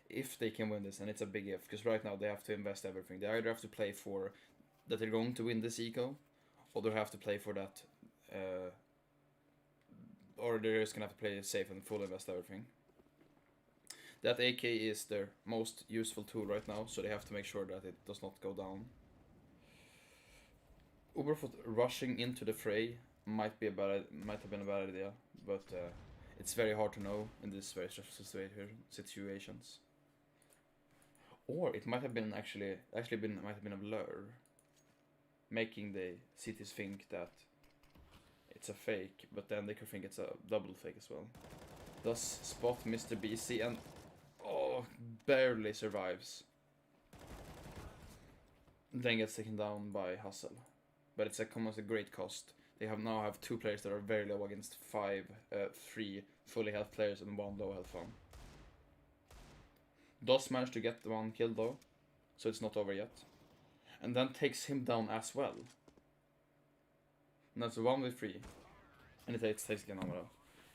If they can win this, and it's a big if, because right now they have to invest everything. They either have to play for that they're going to win this eco, or they have to play for that, or they're just gonna have to play it safe and full invest everything. That AK is their most useful tool right now, so they have to make sure that it does not go down. Uberfoot rushing into the fray might have been a bad idea, but it's very hard to know in this very stressful situations. Or it might have been might have been a blur, making the cities think that it's a fake, but then they could think it's a double fake as well. Does spot Mr. BC and barely survives. Then gets taken down by Hustle. But it's comes at a great cost. They now have 2 players that are very low against 3 fully health players and 1 low health one. Does manage to get the 1 kill though, so it's not over yet. And then takes him down as well. And that's a 1v3. And it takes again Amara.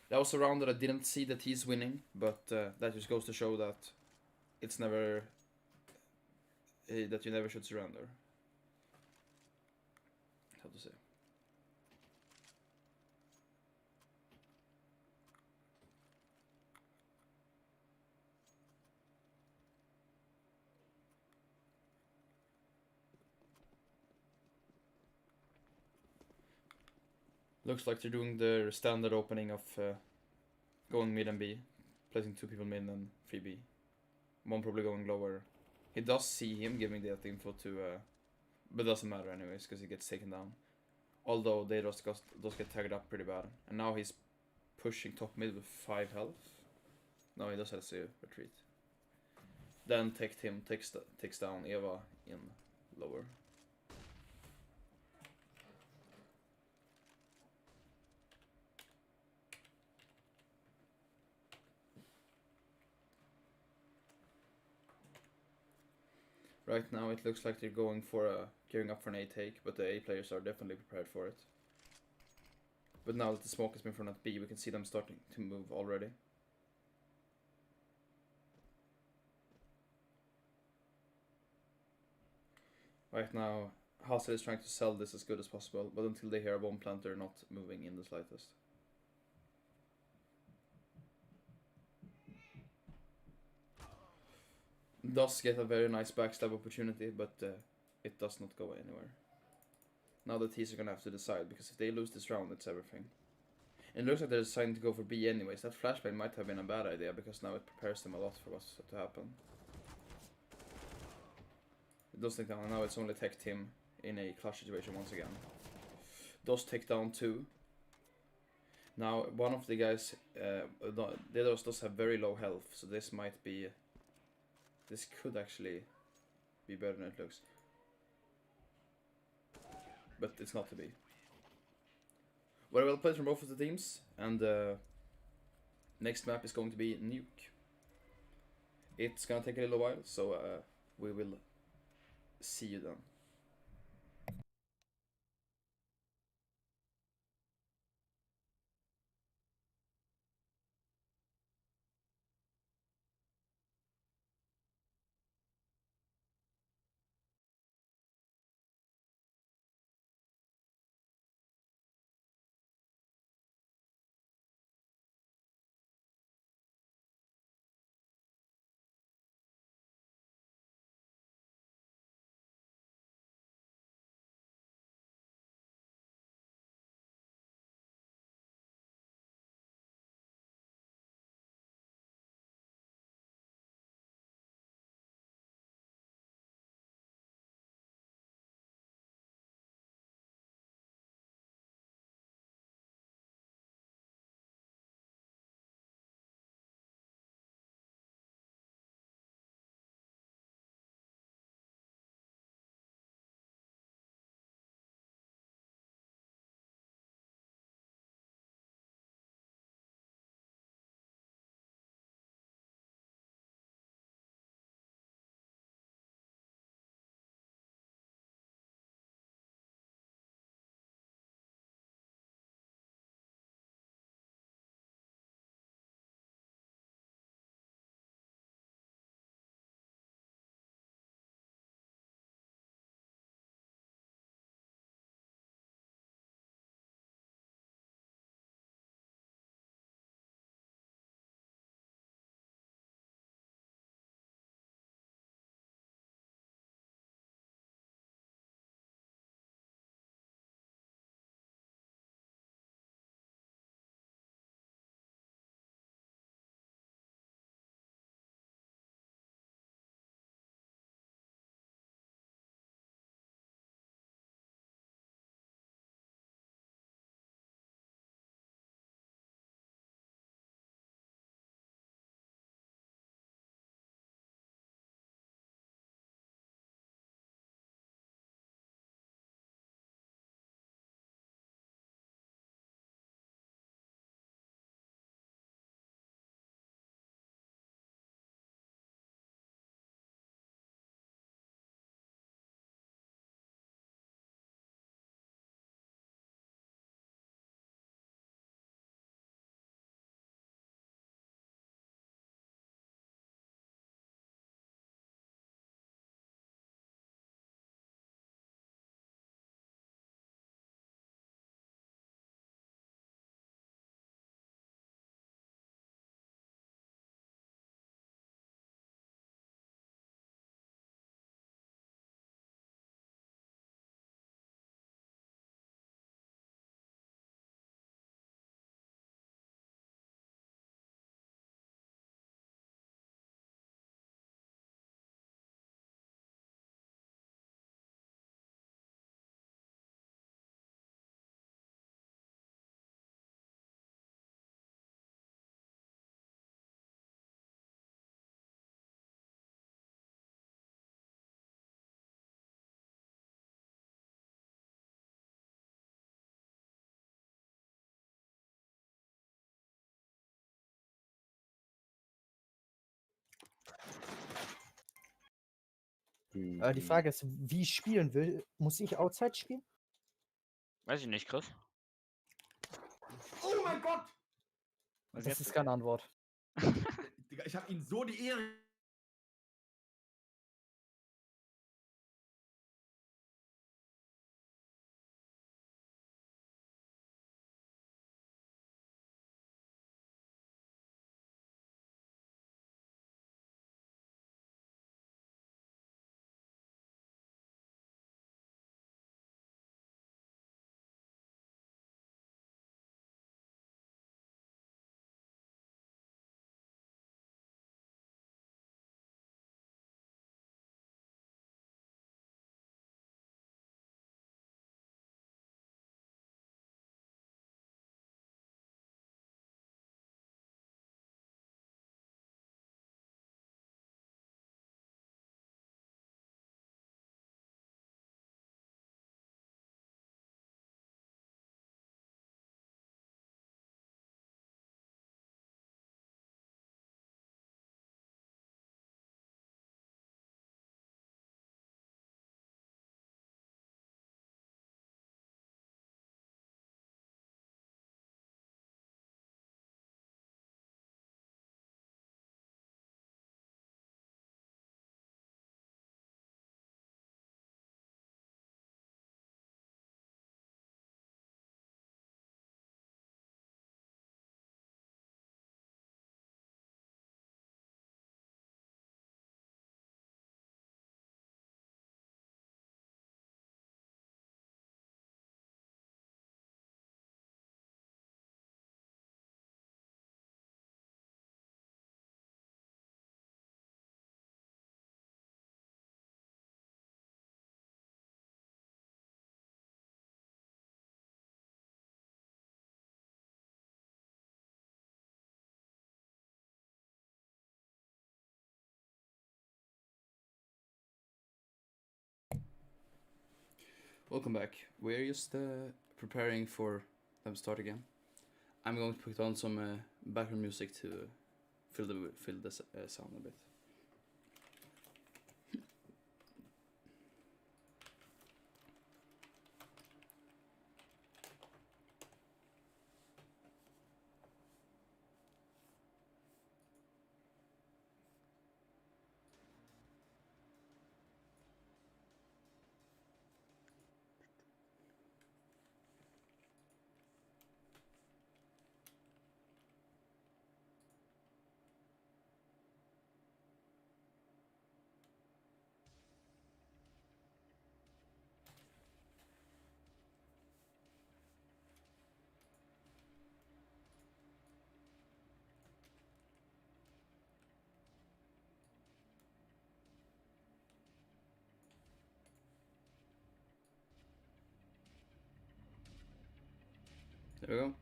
That was a round that I didn't see that he's winning, but that just goes to show that it's never... that you never should surrender. How to say. Looks like they're doing their standard opening of going mid and B, placing 2 people mid and 3 B. One probably going lower. He does see him giving that info to, but doesn't matter anyways because he gets taken down. Although they just get tagged up pretty bad, and now he's pushing top mid with 5 health. No, he does have to retreat. Then tech team takes down Eva in lower. Right now it looks like they're going for gearing up for an A take, but the A players are definitely prepared for it. But now that the smoke has been thrown at B, we can see them starting to move already. Right now, Hassel is trying to sell this as good as possible, but until they hear a bomb plant, they're not moving in the slightest. Does get a very nice backstab opportunity, but it does not go anywhere. Now the T's are gonna have to decide, because if they lose this round, it's everything. And it looks like they're deciding to go for B anyways. That flashbang might have been a bad idea, because now it prepares them a lot for what's to happen. It does take down, and now it's only tech team in a clutch situation once again. Does take down 2. Now, one of the guys, the others does have very low health, so this might be... This could actually be better than it looks. But it's not to be. Very well played from both of the teams, and next map is going to be Nuke. It's gonna take a little while, so we will see you then. Die Frage ist, wie ich spielen will. Muss ich Outside spielen? Weiß ich nicht, Chris. Oh mein Gott! Was Das jetzt? ist keine Antwort. Digga, ich habe ihm so die Ehre. Welcome back. We're just preparing for them start again. I'm going to put on some background music to fill the sound a bit. There we go.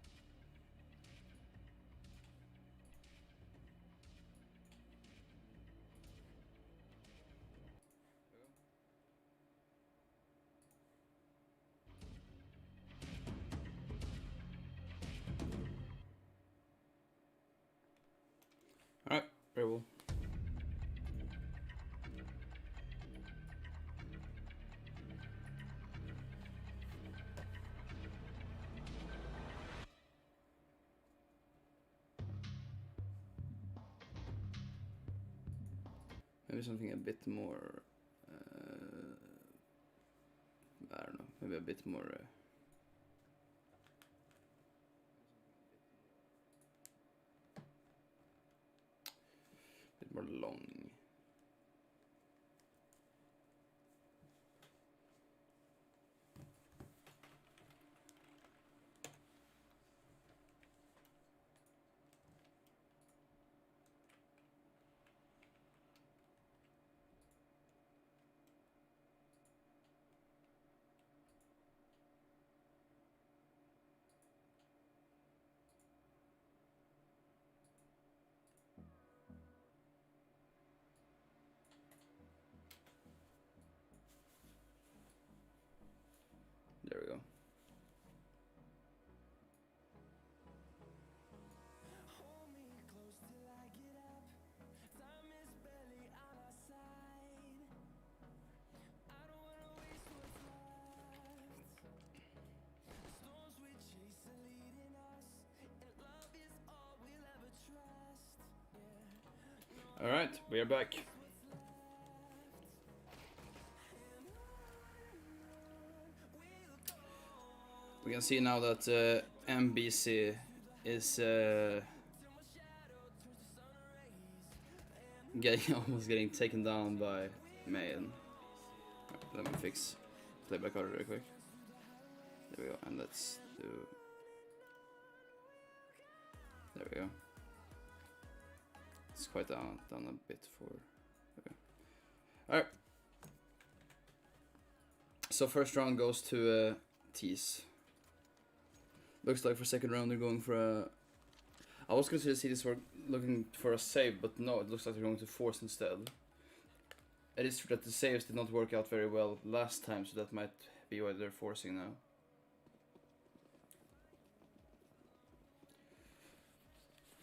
Alright, very well. Maybe something a bit more, I don't know, maybe a bit more, bit more long. We are back. We can see now that MBC is almost getting taken down by Mayan. Let me fix playback order real quick. There we go, and let's do. There we go. It's quite down a bit for. Okay. All right. So first round goes to Tees. Looks like for second round they're going for a. I was going to see this for looking for a save, but no, it looks like they're going to force instead. It is true that the saves did not work out very well last time, so that might be why they're forcing now.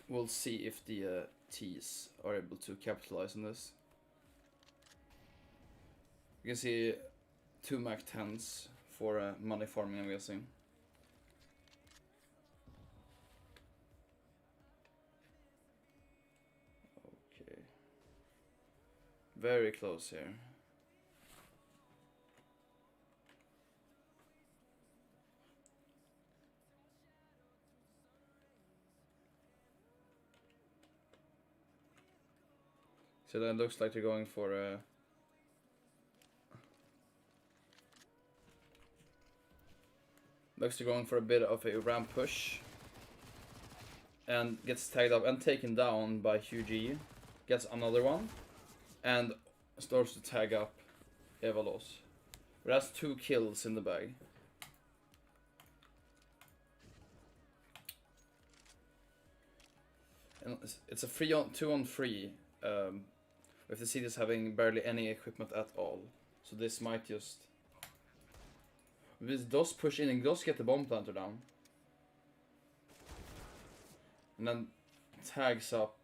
We'll see if the T's are able to capitalize on this. You can see 2 Mac 10s for money farming, I'm guessing. Okay. Very close here. So then it looks like they're going for a. Looks like they're going for a bit of a ramp push. And gets tagged up and taken down by QG. Gets another one. And starts to tag up Evalos. But that's 2 kills in the bag. And it's a 2-on-3. With the cities having barely any equipment at all. So this might just. This does push in and does get the bomb planter down. And then tags up.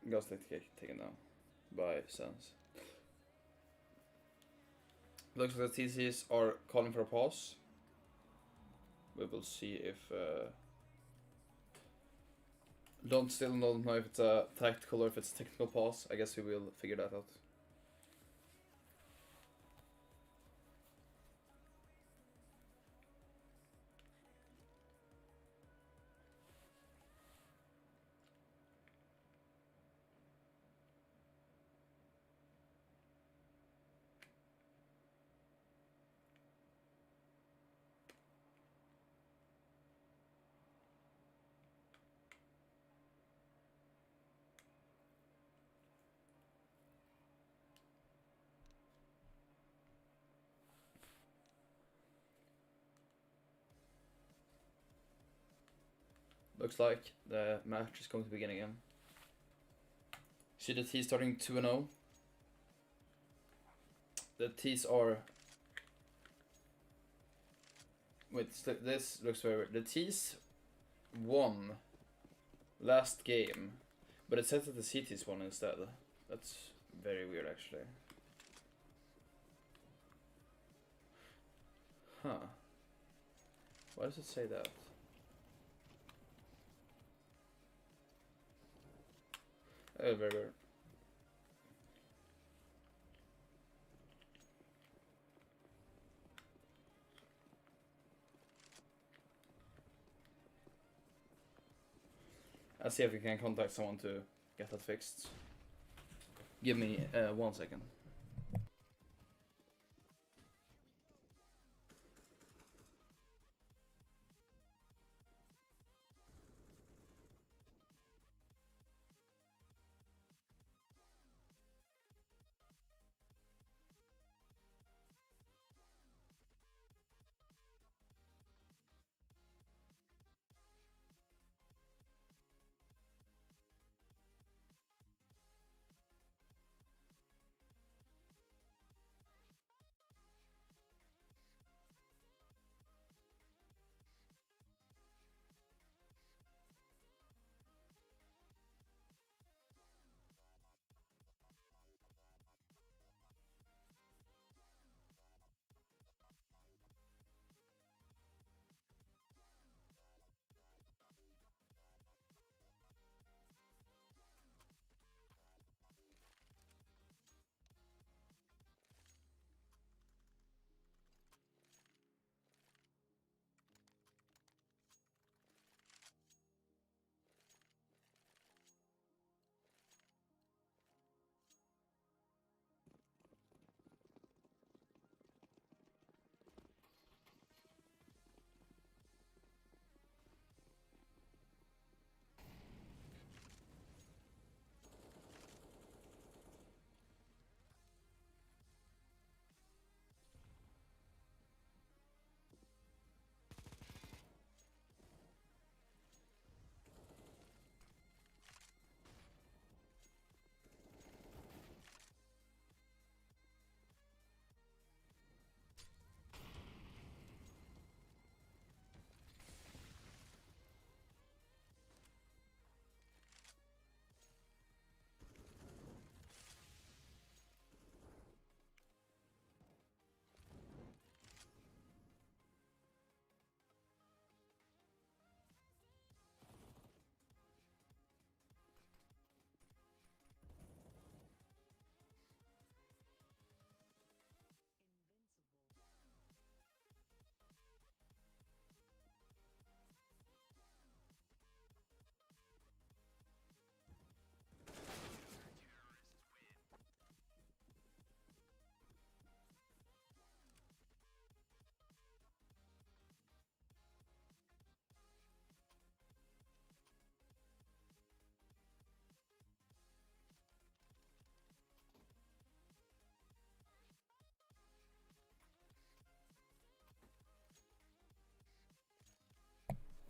Ghost taken down by Sense. Looks like the TCs are calling for a pause. We will see if. Still don't know if it's a tactical or if it's a technical pause. I guess we will figure that out. Looks like the match is going to begin again. See the T starting 2-0. The T's are. Wait, this looks very weird. The T's won last game, but it says that the CT's won instead. That's very weird, actually. Huh. Why does it say that? Oh, very weird. I'll see if we can contact someone to get that fixed. Give me 1 second.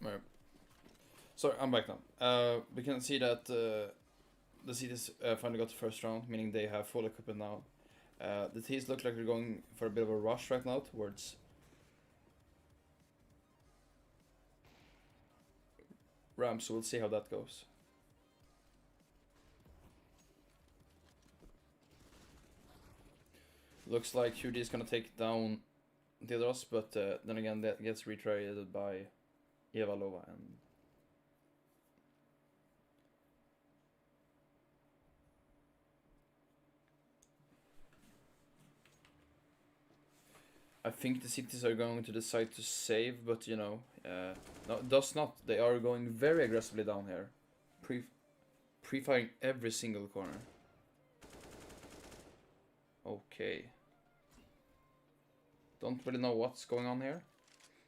Right. Sorry, I'm back now. We can see that the cities finally got the first round, meaning they have full equipment now. The T's look like they're going for a bit of a rush right now towards ramp, so we'll see how that goes. Looks like QD is gonna take down Didros, but then again that gets retraded by Evalova and I think the cities are going to decide to save, but you know, no, does not. They are going very aggressively down here, pre-firing every single corner. Okay. Don't really know what's going on here,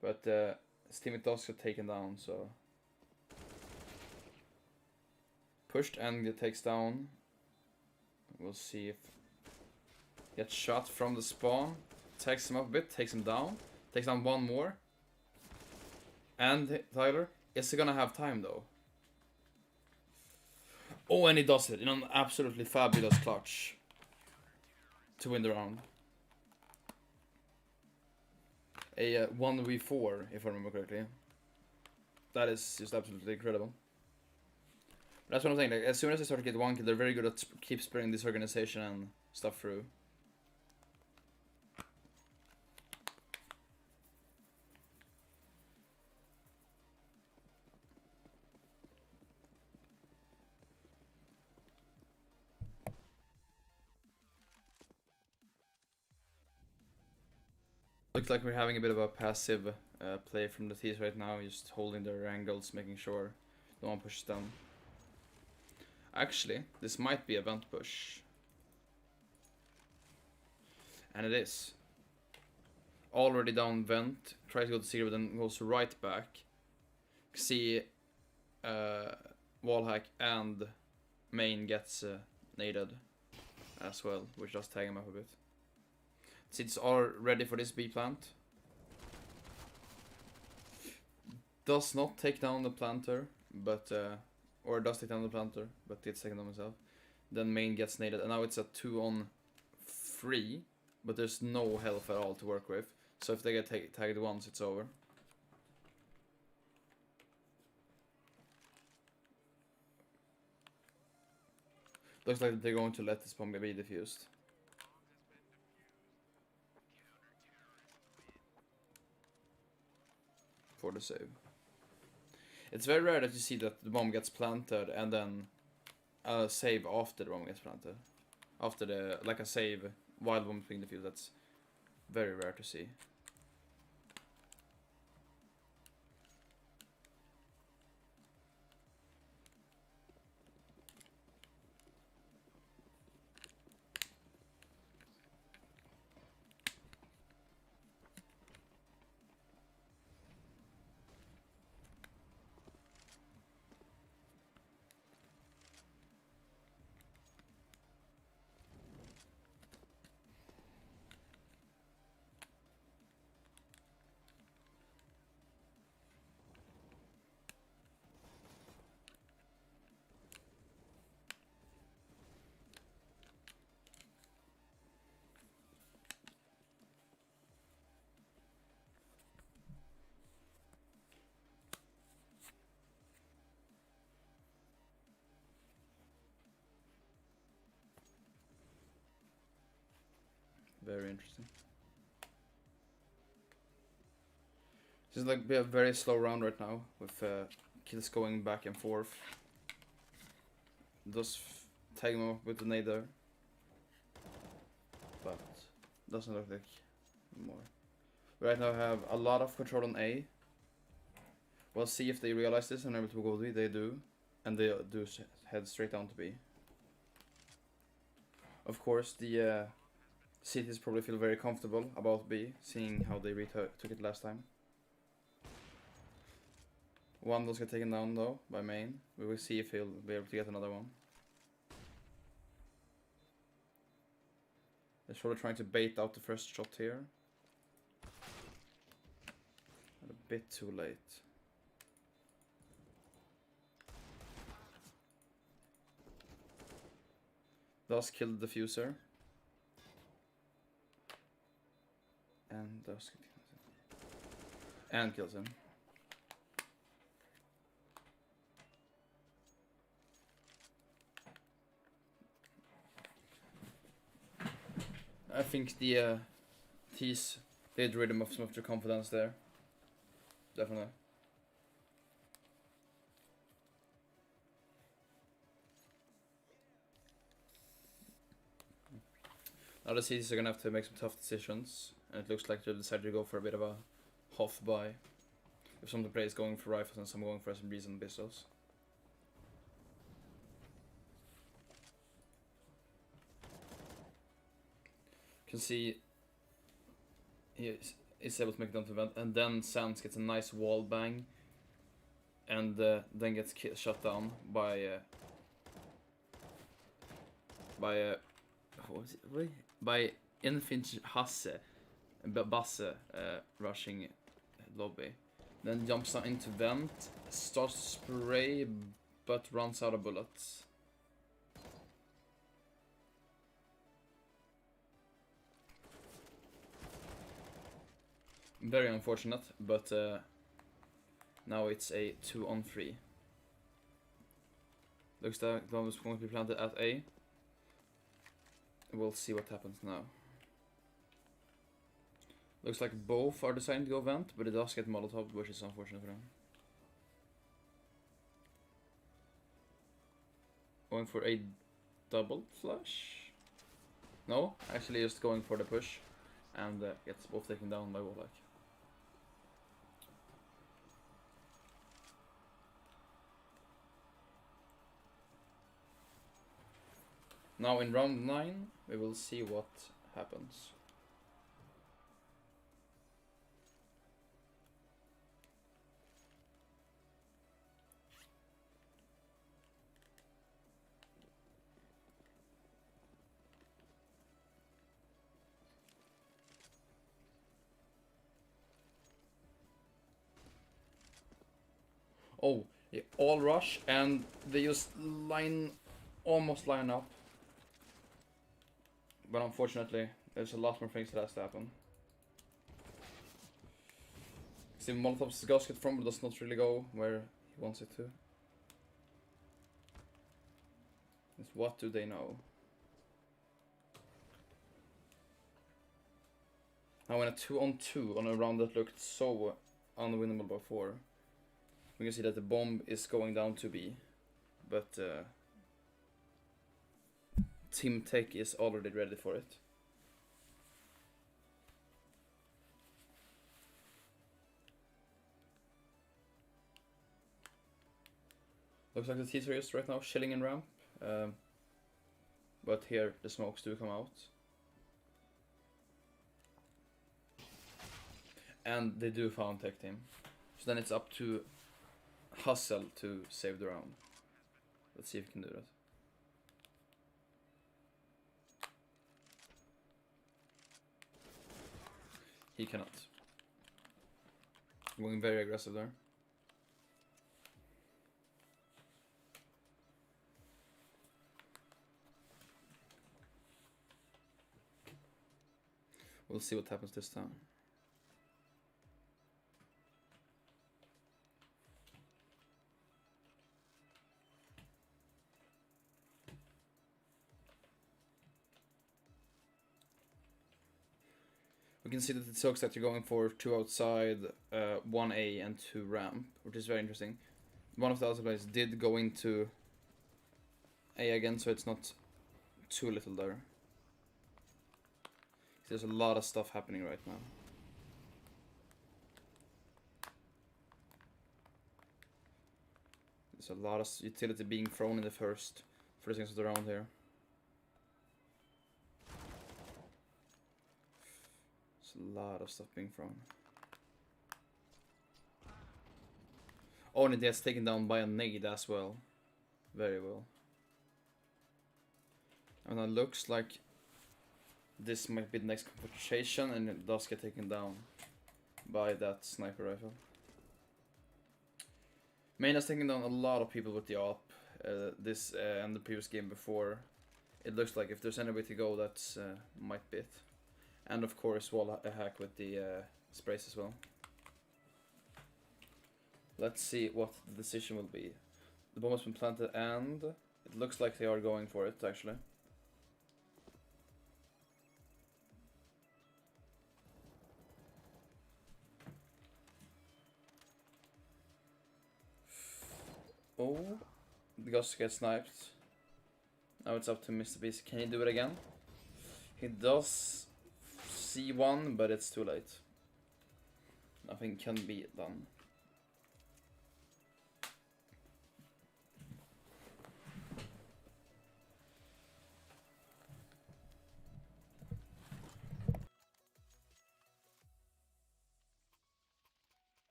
but Steam does get taken down, so pushed and it takes down. We'll see if gets shot from the spawn. Tags him up a bit, takes him down, takes down one more. And Tyler, is he gonna have time though? Oh, and he does it in an absolutely fabulous clutch to win the round. A 1v4, if I remember correctly. That is just absolutely incredible. That's what I'm saying, like, as soon as they start to get one kill, they're very good at keep spreading this organization and stuff through. Looks like we're having a bit of a passive play from the T's right now, just holding their angles, making sure no one pushes down. Actually, this might be a vent push. And it is. Already down vent, tries to go to zero, then goes right back. See wallhack and main gets naded as well, which does tag him up a bit. Seeds are ready for this B plant. Does not take down the planter, but or does take down the planter, but it's taken down himself. Then main gets naded, and now it's a 2-on-3, but there's no health at all to work with. So if they get tagged once, it's over. Looks like they're going to let this bomb be defused. For the save. It's very rare that you see that the bomb gets planted and then a save after the bomb gets planted. After the, like a save while the bomb being defused, that's very rare to see. Very interesting. This is like a very slow round right now, with kills going back and forth. Does tag him up with the nade there, but doesn't look like more. We right now have a lot of control on A. We'll see if they realize this and are able to go to B. They do, and they do head straight down to B. Of course, the cities probably feel very comfortable about B, seeing how they took it last time. One does get taken down though by main. We will see if he'll be able to get another one. They're sort of trying to bait out the first shot here. A bit too late. Thus killed the diffuser. And thus and kills him. I think the T's did rid him of some of their confidence there. Definitely. Now the C's are gonna have to make some tough decisions, and it looks like they'll decide to go for a bit of a half buy. If some of the players going for rifles and some going for SMGs and pistols. You can see he is able to make it down to the vent, and then Sans gets a nice wall bang, and then gets shut down by what was it? Wait, by Infinch Basse rushing lobby. Then jumps down into vent, starts to spray, but runs out of bullets. Very unfortunate, but now it's a 2-on-3. Looks like the one was going to be planted at A. We'll see what happens now. Looks like both are deciding to go vent, but it does get Molotov, which is unfortunate for them. Going for a double flush? No, actually just going for the push, and gets both taken down by Wallach. Now in round 9, we will see what happens. Oh, yeah, all rush, and they just almost line up. But unfortunately, there's a lot more things that has to happen. See, Molotov's gasket from does not really go where he wants it to. It's what do they know? Now in a 2-on-2 on a round that looked so unwinnable before, we can see that the bomb is going down to B, but Team Tech is already ready for it. Looks like the teaser is right now chilling in ramp, but here the smokes do come out. And they do found Tech Team. So then it's up to Hustle to save the round. Let's see if he can do that. He cannot. Going very aggressive there. We'll see what happens this time. We can see that it looks that you're going for 2 outside, 1A and 2 ramp, which is very interesting. One of the other players did go into A again, so it's not too little there. There's a lot of stuff happening right now. There's a lot of utility being thrown in the first seconds of the round here. There's a lot of stuff being thrown. Oh, and it gets taken down by a nade as well. Very well. And it looks like this might be the next confrontation, and it does get taken down by that sniper rifle. Main has taken down a lot of people with the AWP. This and the previous game before. it looks like if there's any way to go, that's might be it. And of course, wall hack with the sprays as well. Let's see what the decision will be. The bomb has been planted, and it looks like they are going for it actually. Oh, the ghost gets sniped. Now it's up to Mr. Beast. Can he do it again? He does see one, but it's too late. Nothing can be done.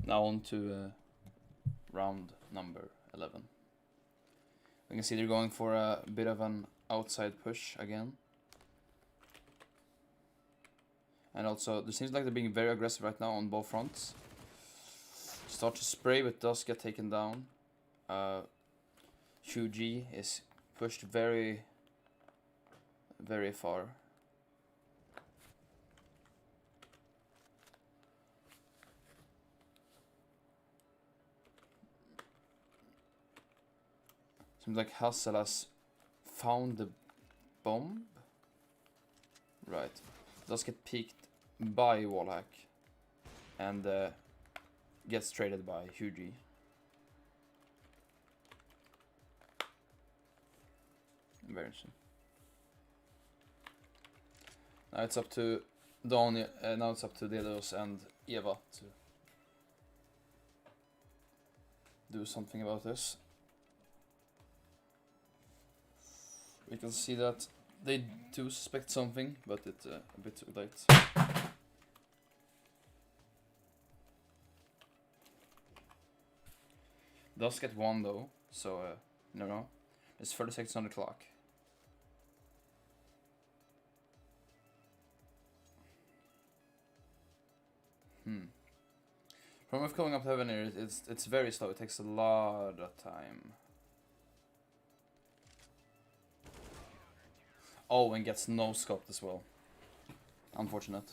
Now on to round number 11. We can see they're going for a bit of an outside push again. And also, it seems like they're being very aggressive right now on both fronts. Start to spray, but does get taken down. QG is pushed very, very far. Seems like Hassel has found the bomb. Right. Does get peeked by Wallhack. And gets traded by Hugie. Very interesting. Now it's up to Daniel, now it's up to Dedos and Eva to do something about this. We can see that they do suspect something, but it's a bit too late. Does get one though, so no. It's 30 seconds on the clock. From going up to heaven here, it's very slow. It takes a lot of time. Oh, and gets no scoped as well. Unfortunate.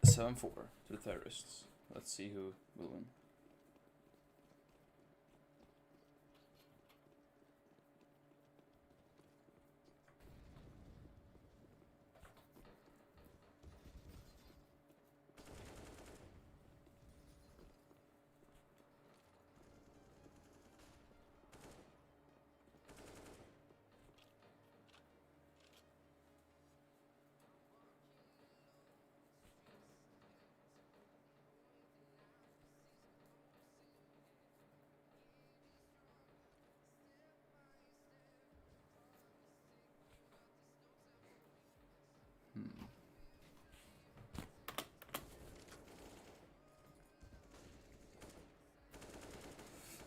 Seven 4 to the terrorists. Let's see who will win.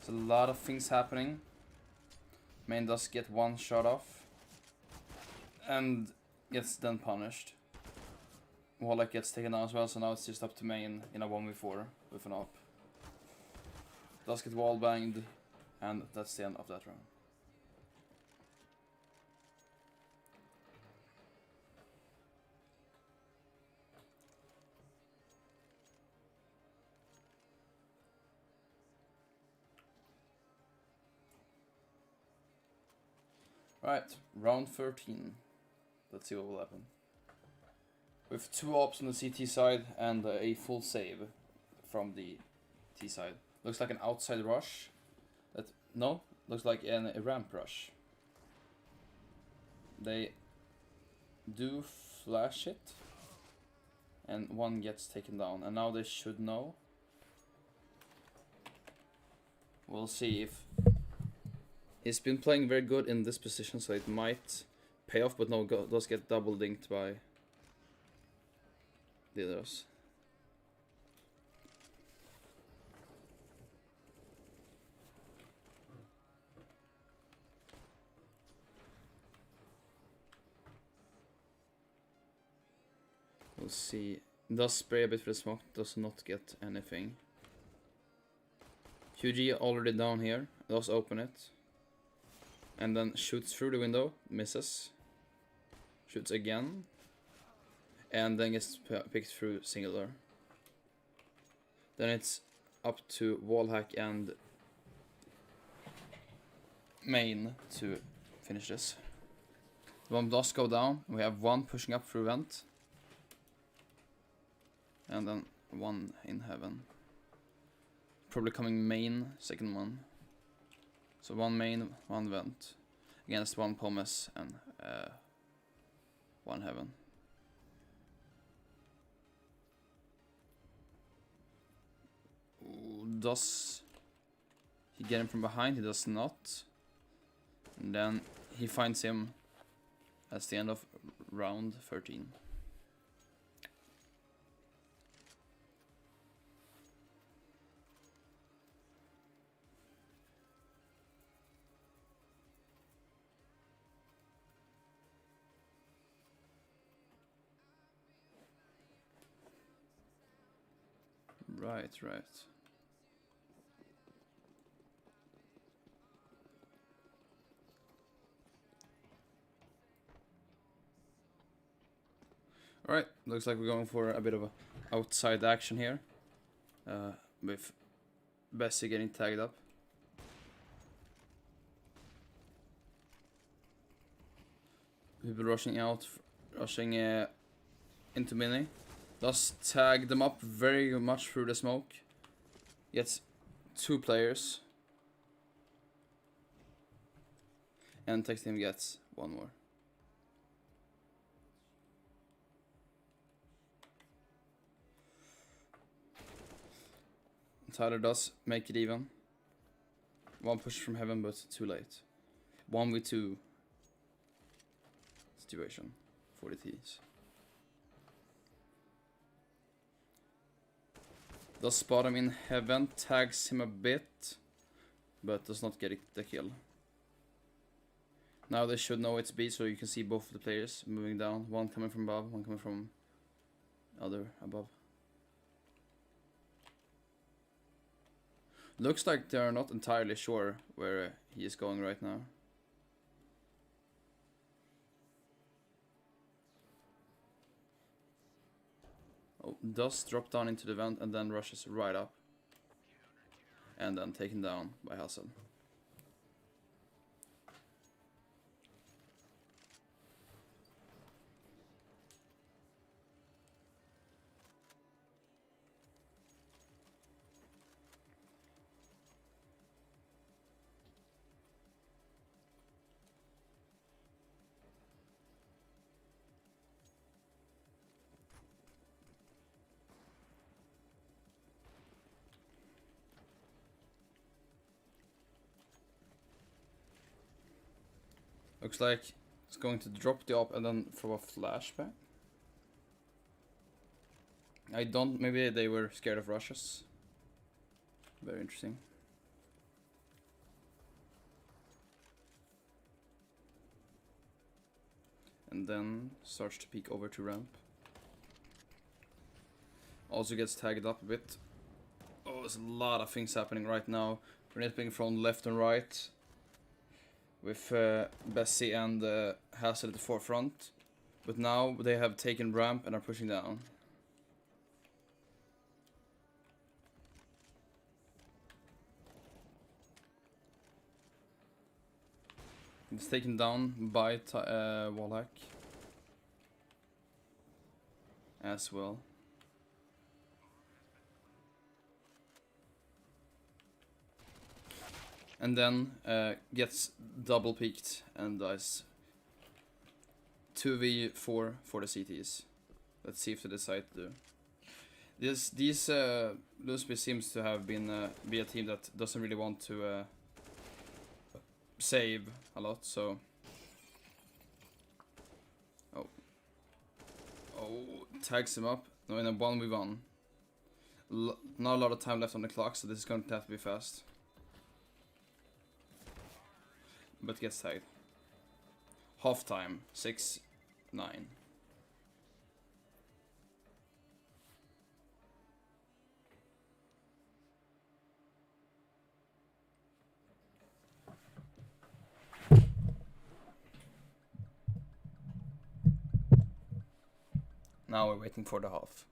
A lot of things happening. Main does get one shot off and gets then punished. Wallach gets taken down as well, so now it's just up to Main in a 1v4 with an op. Does get wall banged, and that's the end of that round. Right, round 13. Let's see what will happen. With 2 ops on the CT side and a full save from the T side. Looks like an outside rush. No, looks like a ramp rush. They do flash it. And one gets taken down. And now they should know. We'll see if... He's been playing very good in this position, so it might pay off, but no, does get double dinked by leaders. We'll see. Does spray a bit for the smoke, does not get anything. QG already down here, does open it. And then shoots through the window, misses. Shoots again. And then gets picked through single door. Then it's up to wallhack and main to finish this. The bomb does go down. We have one pushing up through vent. And then one in heaven. Probably coming main, second one. So one main, one vent. Against one Pumice and one heaven. Ooh, does he get him from behind? He does not. And then he finds him as the end of round 13. Right. Alright, looks like we're going for a bit of a outside action here. With Bessie getting tagged up. People rushing out, rushing into mini. Does tag them up very much through the smoke. Gets 2 players. And Text Team gets 1 more. Tyler does make it even. 1 push from heaven, but too late. 1v2 situation for the T's. Does spot him in heaven, tags him a bit, but does not get the kill. Now they should know it's B, so you can see both of the players moving down. One coming from above, one coming from other above. Looks like they are not entirely sure where he is going right now. Oh, does drop down into the vent and then rushes right up. And then taken down by Hassan. Looks like it's going to drop the op and then throw a flashback. I don't, maybe they were scared of rushes. Very interesting. And then starts to peek over to ramp. Also gets tagged up a bit. Oh, there's a lot of things happening right now. Grenade being thrown left and right. With Bessie and Hassel at the forefront. But now they have taken ramp and are pushing down. It's taken down by Wallhack. As well. And then gets double peaked and dies. 2v4 for the CTs. Let's see if they decide to do. These Lusby seems to have been be a team that doesn't really want to save a lot, so. Oh, tags him up. No, in a 1v1. Not a lot of time left on the clock, so this is going to have to be fast. But gets tight. Half time, 6-9. Now we're waiting for the half.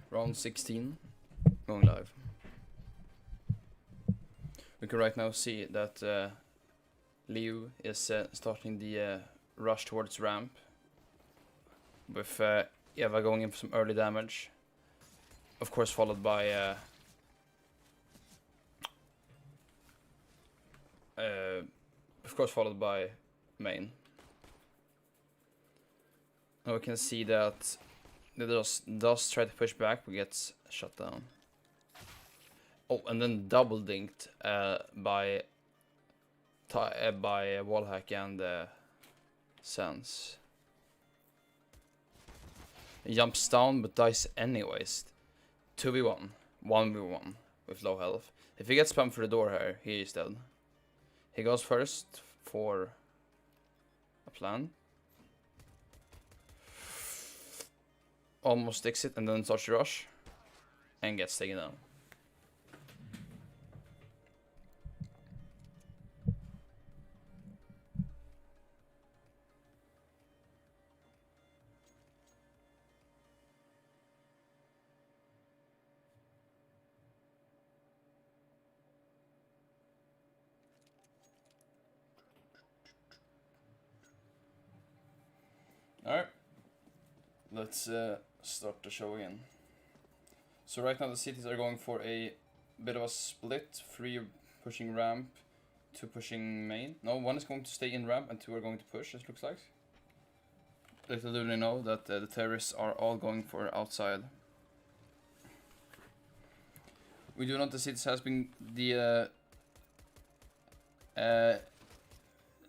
Round 16, going live. We can right now see that Liu is starting the rush towards ramp, with Eva going in for some early damage, of course followed by main. Now we can see that they does try to push back, but gets shut down. Oh, and then double dinked by wallhack and Sans. He jumps down but dies anyways. 2v1, 1v1 with low health. If he gets spammed for the door here, he is dead. He goes first for a plan. Almost sticks it and then starts to rush and gets taken down. Alright, let's start the show again. So right now the cities are going for a bit of a split. 3 pushing ramp, 2 pushing main. No, 1 is going to stay in ramp and 2 are going to push, it looks like. Little do they know that the terrorists are all going for outside. We do know the cities has been the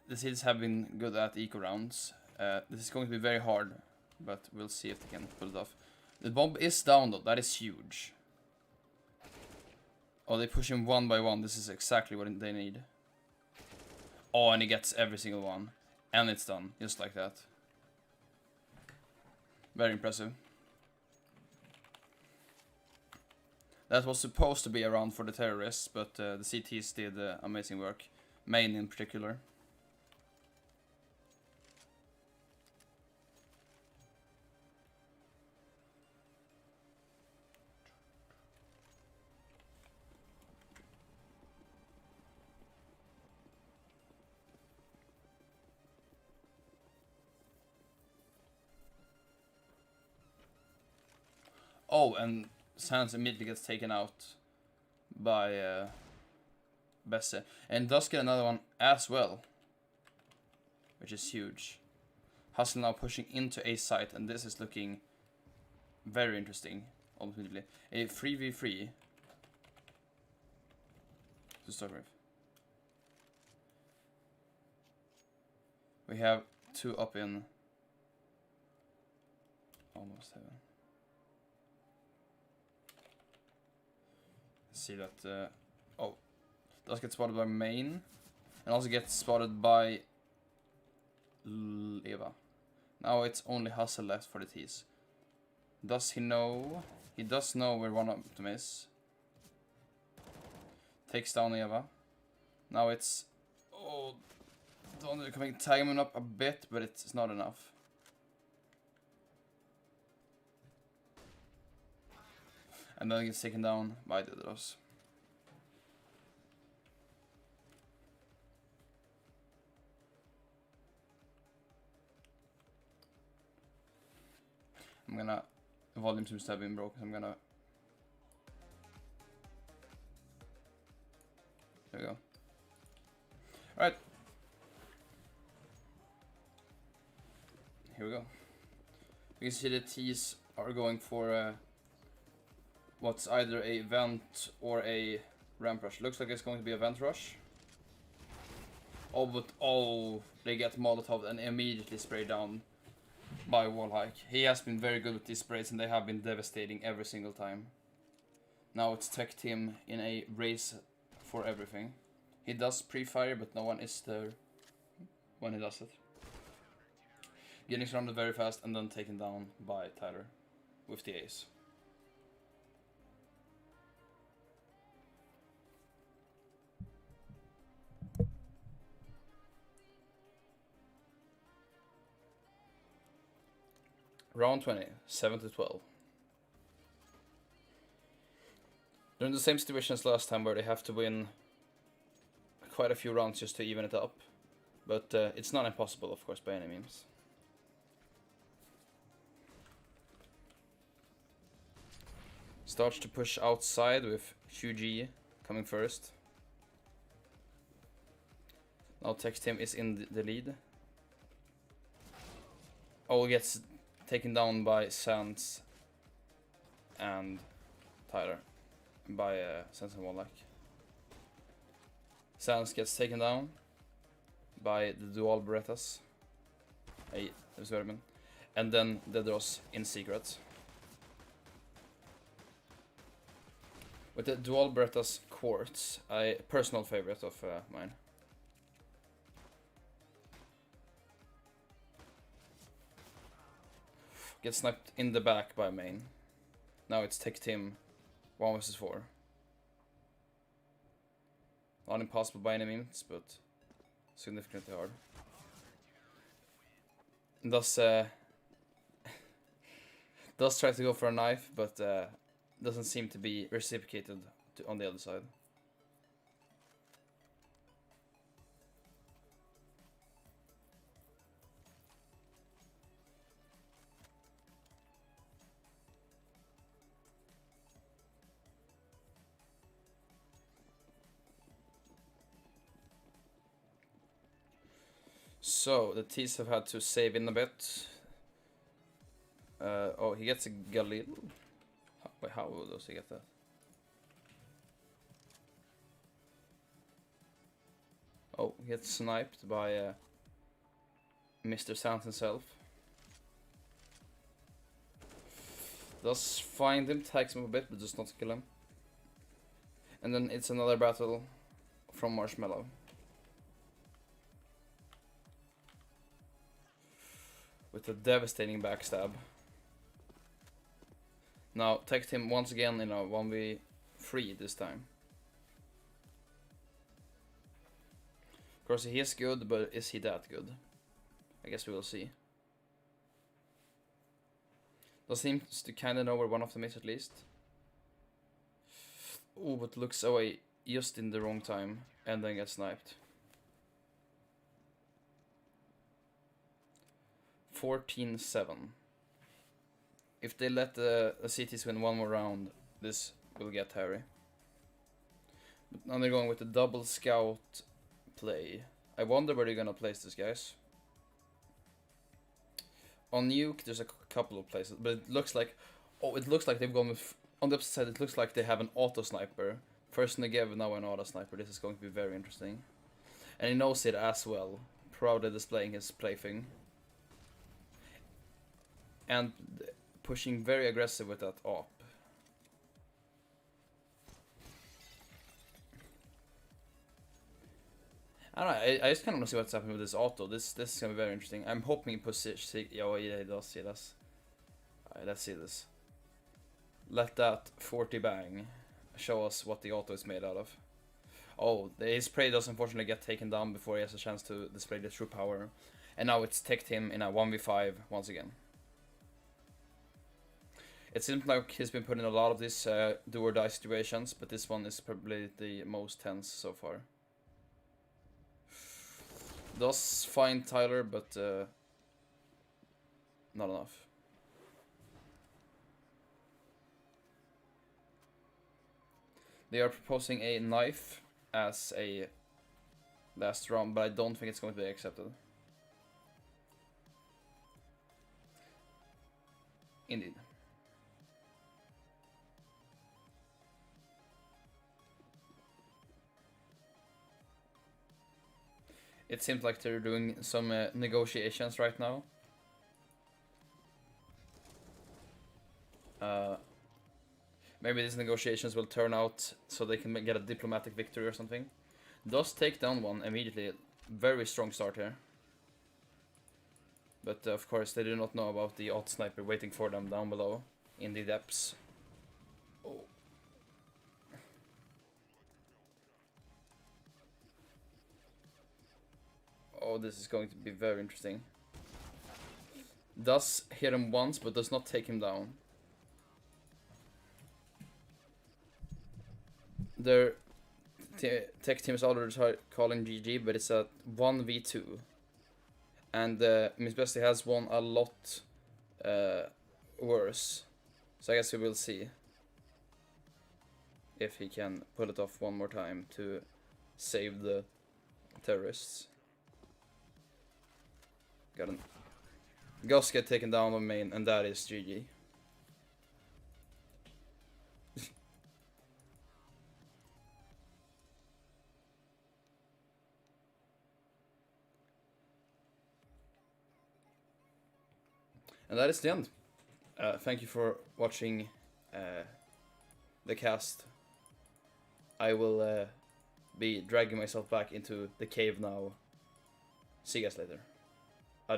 cities have been good at eco rounds. This is going to be very hard, but we'll see if they can pull it off. The bomb is down though, that is huge. Oh, they push him 1 by 1, this is exactly what they need. Oh, and he gets every single one. And it's done, just like that. Very impressive. That was supposed to be a round for the terrorists, but the CTs did amazing work. Main in particular. Oh, and Sans immediately gets taken out by Besse. And does get another one as well, which is huge. Hustle now pushing into A site, and this is looking very interesting. Almost immediately. A 3v3 to start with. We have 2 up in almost heaven. See that oh, does get spotted by main and also gets spotted by Eva. Now it's only Hustle left for the tease. Does he know? He does know where one of them is. Takes down Eva. Now it's coming time him up a bit, but it's not enough. And then gets taken down by Daedalus. I'm gonna... Volume seems to have been broken, so I'm gonna... There we go. Alright. Here we go. You can see the T's are going for what's either a vent or a ramp rush. Looks like it's going to be a vent rush. Oh, but oh, they get Molotov and immediately sprayed down by Wallhike. He has been very good with these sprays and they have been devastating every single time. Now it's Tech Team in a race for everything. He does pre-fire, but no one is there when he does it. Getting surrounded very fast and then taken down by Tyler with the ace. Round 20, 7-12. They're in the same situation as last time where they have to win quite a few rounds just to even it up. But it's not impossible, of course, by any means. Starts to push outside with QG coming first. Now Tech Team is in the lead. Oh, gets taken down by Sands and Tyler. By Sands and Wallach. Sands gets taken down by the dual Berettas. And then Dedros in secret. With the dual Berettas Quartz, a personal favorite of mine. Gets sniped in the back by main. Now it's Tech Team 1 vs 4. Not impossible by any means, but significantly hard. And thus does try to go for a knife, but doesn't seem to be reciprocated on the other side. So, the T's have had to save in a bit. Oh, he gets a Galil. Wait, how does he get that? Oh, he gets sniped by Mr. Sands himself. Does find him, tags him a bit, but does not kill him. And then it's another battle from Marshmallow. With a devastating backstab. Now, Tech Team once again in a 1v3 this time. Of course, he is good, but is he that good? I guess we will see. Does seem to kinda know where one of them is at least. Oh, but looks away just in the wrong time and then gets sniped. 14-7. If they let the CTs win one more round, this will get hairy. But now they're going with the double scout play. I wonder where they're gonna place this, guys. On Nuke, there's a couple of places, but it looks like... Oh, it looks like they've gone with... On the opposite side, it looks like they have an auto sniper. First Negev, now an auto sniper. This is going to be very interesting. And he knows it as well. Proudly displaying his plaything. And pushing very aggressive with that op. I don't know, I just kind of want to see what's happening with this auto. This is going to be very interesting. I'm hoping he pushes... Oh, yeah, he does. Alright, let's see this. Let that 40 bang show us what the auto is made out of. Oh, his prey does unfortunately get taken down before he has a chance to display the true power. And now it's Tech Team in a 1v5 once again. It seems like he's been put in a lot of these do or die situations, but this one is probably the most tense so far. Does find Tyler, but not enough. They are proposing a knife as a last round, but I don't think it's going to be accepted. Indeed. It seems like they're doing some negotiations right now. Maybe these negotiations will turn out so they can get a diplomatic victory or something. Does take down one immediately. Very strong start here. But of course they do not know about the odd sniper waiting for them down below in the depths. Oh. Oh, this is going to be very interesting. Does hit him once, but does not take him down. Their tech team is already calling GG, but it's a 1v2. And Miss Bestie has won a lot worse. So I guess we will see if he can pull it off one more time to save the terrorists. Got him. Gus get taken down on main, and that is GG. And that is the end. Thank you for watching the cast. I will be dragging myself back into the cave now. See you guys later.